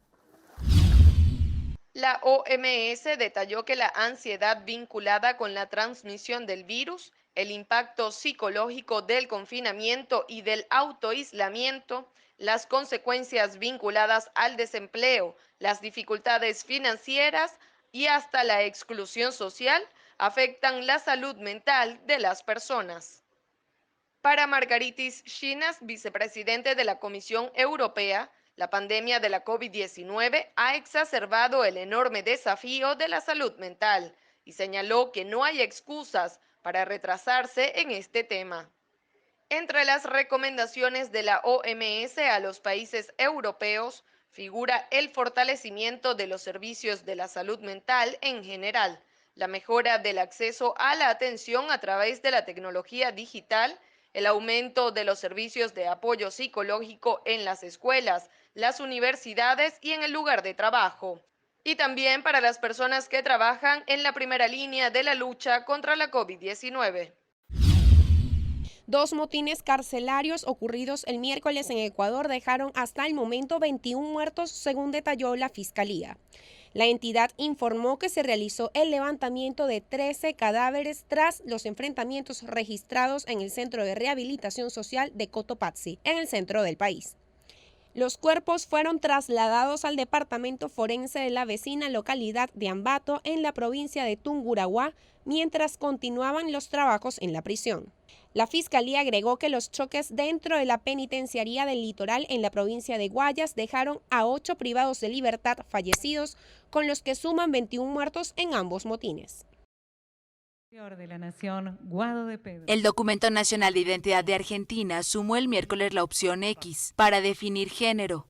La OMS detalló que la ansiedad vinculada con la transmisión del virus, el impacto psicológico del confinamiento y del autoaislamiento, las consecuencias vinculadas al desempleo, las dificultades financieras y hasta la exclusión social afectan la salud mental de las personas. Para Margaritis Schinas, vicepresidente de la Comisión Europea, la pandemia de la COVID-19 ha exacerbado el enorme desafío de la salud mental y señaló que no hay excusas para retrasarse en este tema. Entre las recomendaciones de la OMS a los países europeos figura el fortalecimiento de los servicios de la salud mental en general, la mejora del acceso a la atención a través de la tecnología digital, el aumento de los servicios de apoyo psicológico en las escuelas, las universidades y en el lugar de trabajo. Y también para las personas que trabajan en la primera línea de la lucha contra la COVID-19. Dos motines carcelarios ocurridos el miércoles en Ecuador dejaron hasta el momento 21 muertos, según detalló la Fiscalía. La entidad informó que se realizó el levantamiento de 13 cadáveres tras los enfrentamientos registrados en el Centro de Rehabilitación Social de Cotopaxi, en el centro del país. Los cuerpos fueron trasladados al departamento forense de la vecina localidad de Ambato, en la provincia de Tungurahua, mientras continuaban los trabajos en la prisión. La Fiscalía agregó que los choques dentro de la penitenciaría del Litoral en la provincia de Guayas dejaron a 8 privados de libertad fallecidos, con los que suman 21 muertos en ambos motines. De la Nación, Guado de Pedro. El Documento Nacional de Identidad de Argentina sumó el miércoles la opción X para definir género.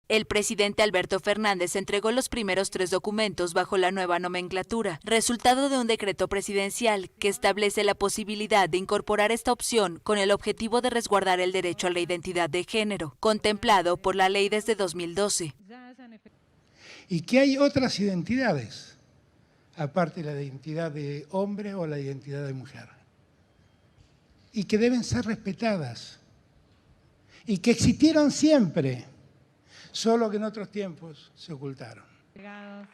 El presidente Alberto Fernández entregó los primeros 3 documentos bajo la nueva nomenclatura, resultado de un decreto presidencial que establece la posibilidad de incorporar esta opción con el objetivo de resguardar el derecho a la identidad de género, contemplado por la ley desde 2012. Y que hay otras identidades, aparte de la identidad de hombre o la identidad de mujer, y que deben ser respetadas, y que existieron siempre, solo que en otros tiempos se ocultaron.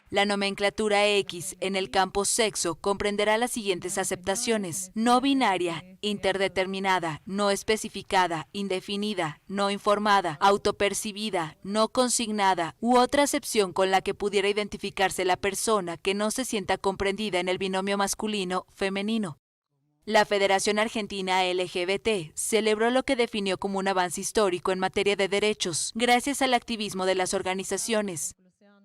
La nomenclatura X en el campo sexo comprenderá las siguientes aceptaciones: no binaria, interdeterminada, no especificada, indefinida, no informada, autopercibida, no consignada u otra acepción con la que pudiera identificarse la persona que no se sienta comprendida en el binomio masculino-femenino. La Federación Argentina LGBT celebró lo que definió como un avance histórico en materia de derechos, gracias al activismo de las organizaciones,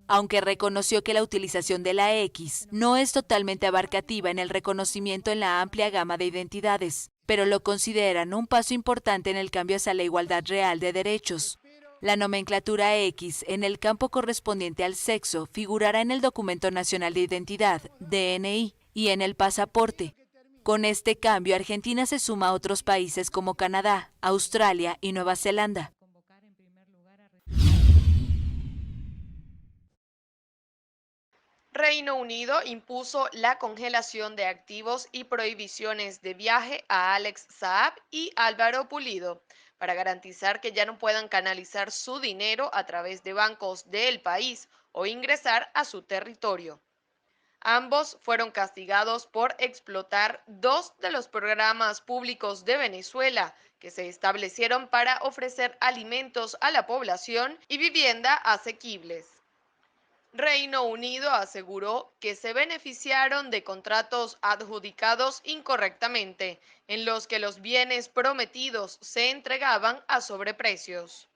aunque reconoció que la utilización de la X no es totalmente abarcativa en el reconocimiento en la amplia gama de identidades, pero lo consideran un paso importante en el cambio hacia la igualdad real de derechos. La nomenclatura X en el campo correspondiente al sexo figurará en el Documento Nacional de Identidad, DNI, y en el pasaporte. Con este cambio, Argentina se suma a otros países como Canadá, Australia y Nueva Zelanda. Reino Unido impuso la congelación de activos y prohibiciones de viaje a Alex Saab y Álvaro Pulido para garantizar que ya no puedan canalizar su dinero a través de bancos del país o ingresar a su territorio. Ambos fueron castigados por explotar 2 de los programas públicos de Venezuela que se establecieron para ofrecer alimentos a la población y vivienda asequibles. Reino Unido aseguró que se beneficiaron de contratos adjudicados incorrectamente, en los que los bienes prometidos se entregaban a sobreprecios.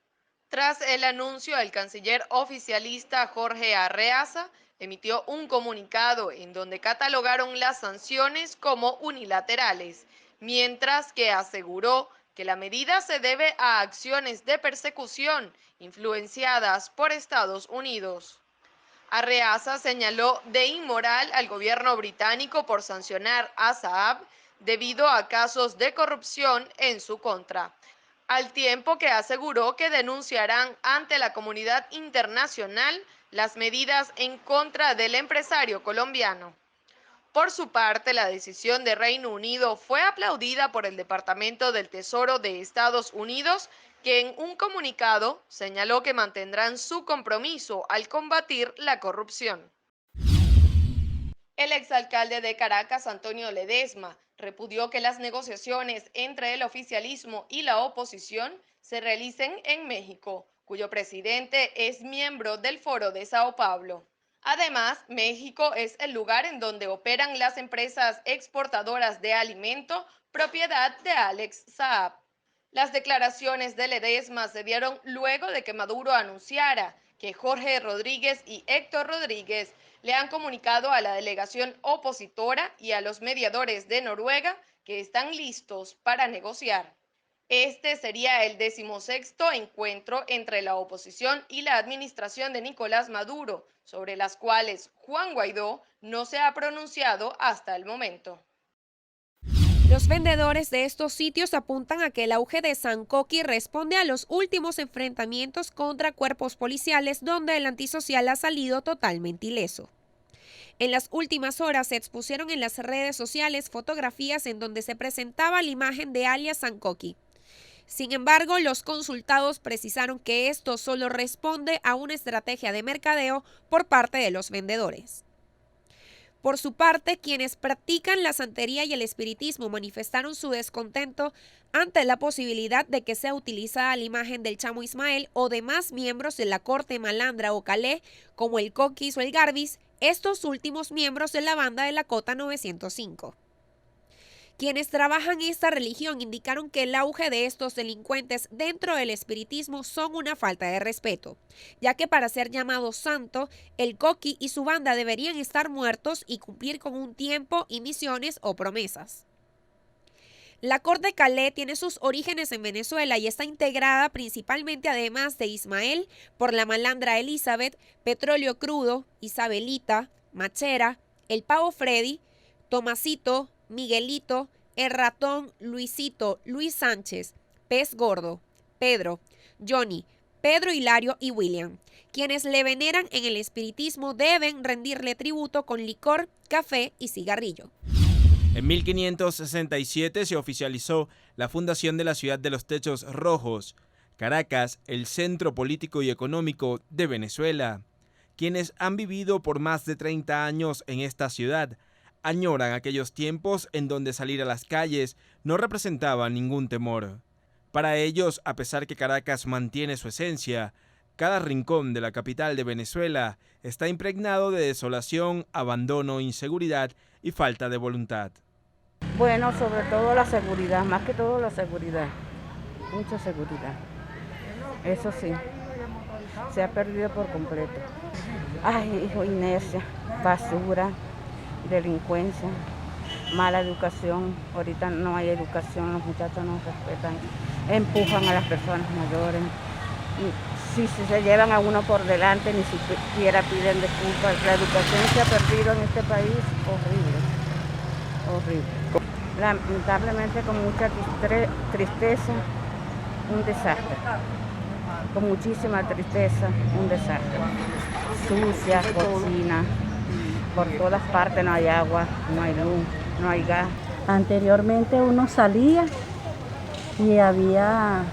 Tras el anuncio, el canciller oficialista Jorge Arreaza emitió un comunicado en donde catalogaron las sanciones como unilaterales, mientras que aseguró que la medida se debe a acciones de persecución influenciadas por Estados Unidos. Arreaza señaló de inmoral al gobierno británico por sancionar a Saab debido a casos de corrupción en su contra, al tiempo que aseguró que denunciarán ante la comunidad internacional las medidas en contra del empresario colombiano. Por su parte, la decisión de Reino Unido fue aplaudida por el Departamento del Tesoro de Estados Unidos, que en un comunicado señaló que mantendrán su compromiso al combatir la corrupción. El exalcalde de Caracas, Antonio Ledesma, repudió que las negociaciones entre el oficialismo y la oposición se realicen en México, cuyo presidente es miembro del Foro de Sao Paulo. Además, México es el lugar en donde operan las empresas exportadoras de alimento, propiedad de Alex Saab. Las declaraciones de Ledesma se dieron luego de que Maduro anunciara que Jorge Rodríguez y Héctor Rodríguez le han comunicado a la delegación opositora y a los mediadores de Noruega que están listos para negociar. Este sería el 16º encuentro entre la oposición y la administración de Nicolás Maduro, sobre las cuales Juan Guaidó no se ha pronunciado hasta el momento. Los vendedores de estos sitios apuntan a que el auge de Sankoki responde a los últimos enfrentamientos contra cuerpos policiales donde el antisocial ha salido totalmente ileso. En las últimas horas se expusieron en las redes sociales fotografías en donde se presentaba la imagen de alias Sankoki. Sin embargo, los consultados precisaron que esto solo responde a una estrategia de mercadeo por parte de los vendedores. Por su parte, quienes practican la santería y el espiritismo manifestaron su descontento ante la posibilidad de que sea utilizada la imagen del Chamo Ismael o demás miembros de la corte malandra o calé, como el Coquis o el Garbis, estos últimos miembros de la banda de la Cota 905. Quienes trabajan esta religión indicaron que el auge de estos delincuentes dentro del espiritismo son una falta de respeto, ya que para ser llamado santo, el Coqui y su banda deberían estar muertos y cumplir con un tiempo y misiones o promesas. La corte calé tiene sus orígenes en Venezuela y está integrada principalmente, además de Ismael, por la malandra Elizabeth, Petróleo Crudo, Isabelita, Machera, el Pavo Freddy, Tomasito, Miguelito, el Ratón, Luisito, Luis Sánchez, Pez Gordo, Pedro, Johnny, Pedro Hilario y William. Quienes le veneran en el espiritismo deben rendirle tributo con licor, café y cigarrillo. En 1567 se oficializó la fundación de la ciudad de los techos rojos, Caracas, el centro político y económico de Venezuela. Quienes han vivido por más de 30 años en esta ciudad añoran aquellos tiempos en donde salir a las calles no representaba ningún temor. Para ellos, a pesar que Caracas mantiene su esencia, cada rincón de la capital de Venezuela está impregnado de desolación, abandono, inseguridad y falta de voluntad. Bueno, sobre todo la seguridad, más que todo la seguridad, mucha seguridad. Eso sí, se ha perdido por completo. Ay, hijo, inercia, basura, delincuencia, mala educación. Ahorita no hay educación, los muchachos no respetan, empujan a las personas mayores. Y si se llevan a uno por delante, ni siquiera piden disculpas. La educación se ha perdido en este país, horrible, horrible. Lamentablemente, con mucha tristeza, un desastre. Con muchísima tristeza, un desastre. Sucia, cocina. Por todas partes no hay agua, no hay luz, no hay gas. Anteriormente uno salía y había,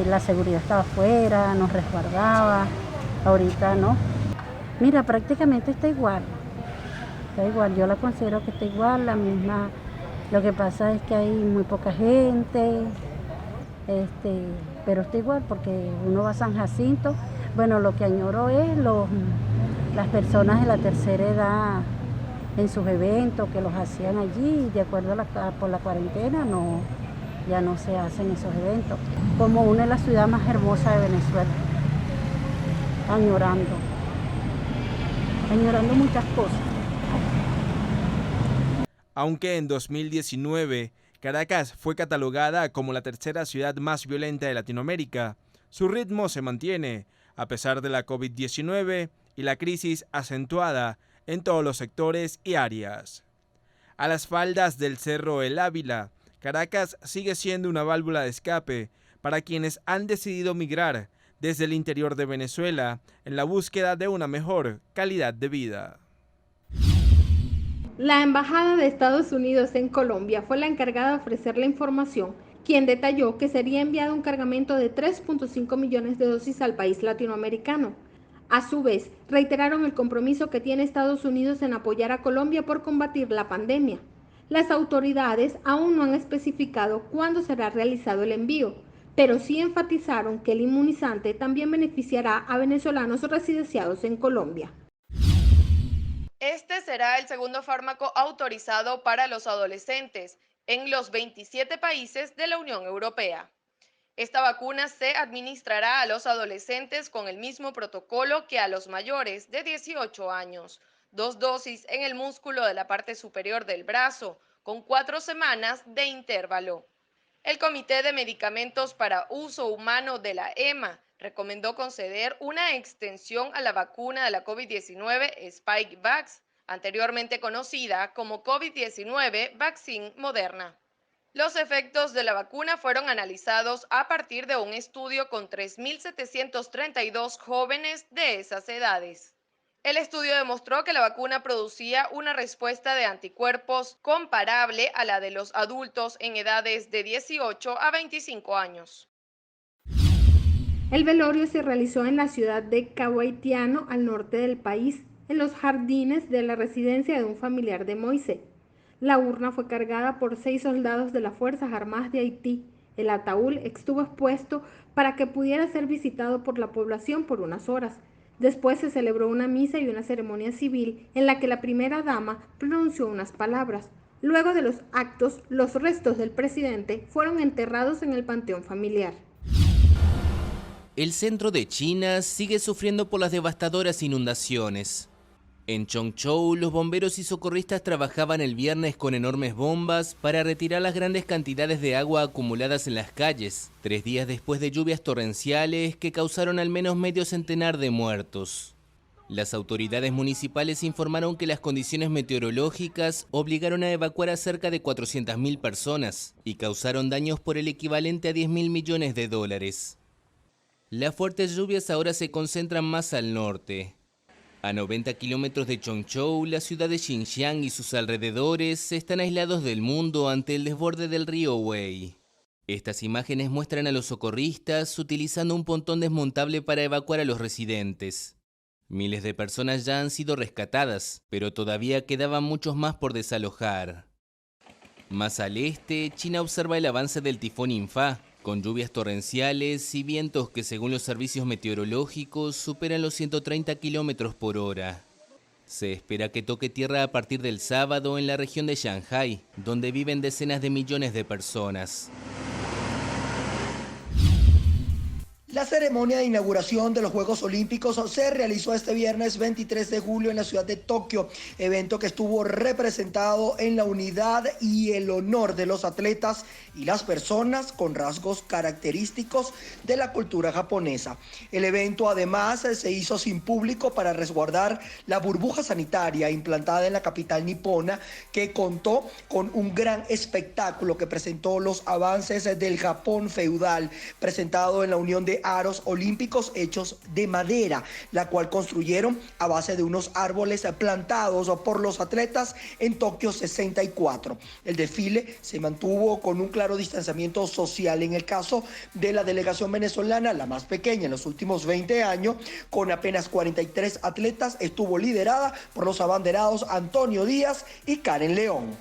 la seguridad estaba afuera, nos resguardaba, ahorita no. Mira, prácticamente está igual, yo la considero que está igual, la misma. Lo que pasa es que hay muy poca gente, pero está igual porque uno va a San Jacinto, Bueno, lo que añoro es las personas de la tercera edad en sus eventos que los hacían allí, y de acuerdo por la cuarentena ya no se hacen esos eventos. Como una de las ciudades más hermosas de Venezuela, añorando muchas cosas. Aunque en 2019 Caracas fue catalogada como la tercera ciudad más violenta de Latinoamérica, su ritmo se mantiene, a pesar de la COVID-19 y la crisis acentuada en todos los sectores y áreas. A las faldas del Cerro El Ávila, Caracas sigue siendo una válvula de escape para quienes han decidido migrar desde el interior de Venezuela en la búsqueda de una mejor calidad de vida. La Embajada de Estados Unidos en Colombia fue la encargada de ofrecer la información, quien detalló que sería enviado un cargamento de 3.5 millones de dosis al país latinoamericano. A su vez, reiteraron el compromiso que tiene Estados Unidos en apoyar a Colombia por combatir la pandemia. Las autoridades aún no han especificado cuándo será realizado el envío, pero sí enfatizaron que el inmunizante también beneficiará a venezolanos residenciados en Colombia. Este será el segundo fármaco autorizado para los adolescentes en los 27 países de la Unión Europea. Esta vacuna se administrará a los adolescentes con el mismo protocolo que a los mayores de 18 años. 2 dosis en el músculo de la parte superior del brazo, con 4 semanas de intervalo. El Comité de Medicamentos para Uso Humano de la EMA recomendó conceder una extensión a la vacuna de la COVID-19 Spikevax, anteriormente conocida como COVID-19 Vaccine Moderna. Los efectos de la vacuna fueron analizados a partir de un estudio con 3.732 jóvenes de esas edades. El estudio demostró que la vacuna producía una respuesta de anticuerpos comparable a la de los adultos en edades de 18 a 25 años. El velorio se realizó en la ciudad de Cabo Haitiano, al norte del país, en los jardines de la residencia de un familiar de Moisés. La urna fue cargada por 6 soldados de las Fuerzas Armadas de Haití. El ataúd estuvo expuesto para que pudiera ser visitado por la población por unas horas. Después se celebró una misa y una ceremonia civil en la que la primera dama pronunció unas palabras. Luego de los actos, los restos del presidente fueron enterrados en el panteón familiar. El centro de China sigue sufriendo por las devastadoras inundaciones. En Chongzhou, los bomberos y socorristas trabajaban el viernes con enormes bombas para retirar las grandes cantidades de agua acumuladas en las calles, 3 días después de lluvias torrenciales que causaron al menos medio centenar de muertos. Las autoridades municipales informaron que las condiciones meteorológicas obligaron a evacuar a cerca de 400.000 personas y causaron daños por el equivalente a $10.000 millones. Las fuertes lluvias ahora se concentran más al norte. A 90 kilómetros de Chongzhou, la ciudad de Xinjiang y sus alrededores están aislados del mundo ante el desborde del río Wei. Estas imágenes muestran a los socorristas utilizando un pontón desmontable para evacuar a los residentes. Miles de personas ya han sido rescatadas, pero todavía quedaban muchos más por desalojar. Más al este, China observa el avance del tifón Infa, con lluvias torrenciales y vientos que según los servicios meteorológicos superan los 130 kilómetros por hora. Se espera que toque tierra a partir del sábado en la región de Shanghái, donde viven decenas de millones de personas. La ceremonia de inauguración de los Juegos Olímpicos se realizó este viernes 23 de julio en la ciudad de Tokio, evento que estuvo representado en la unidad y el honor de los atletas y las personas con rasgos característicos de la cultura japonesa. El evento además se hizo sin público para resguardar la burbuja sanitaria implantada en la capital nipona, que contó con un gran espectáculo que presentó los avances del Japón feudal, presentado en la Unión de Aros Olímpicos hechos de madera, la cual construyeron a base de unos árboles plantados por los atletas en Tokio 64. El desfile se mantuvo con un claro distanciamiento social. En el caso de la delegación venezolana, la más pequeña en los últimos 20 años, con apenas 43 atletas, estuvo liderada por los abanderados Antonio Díaz y Karen León.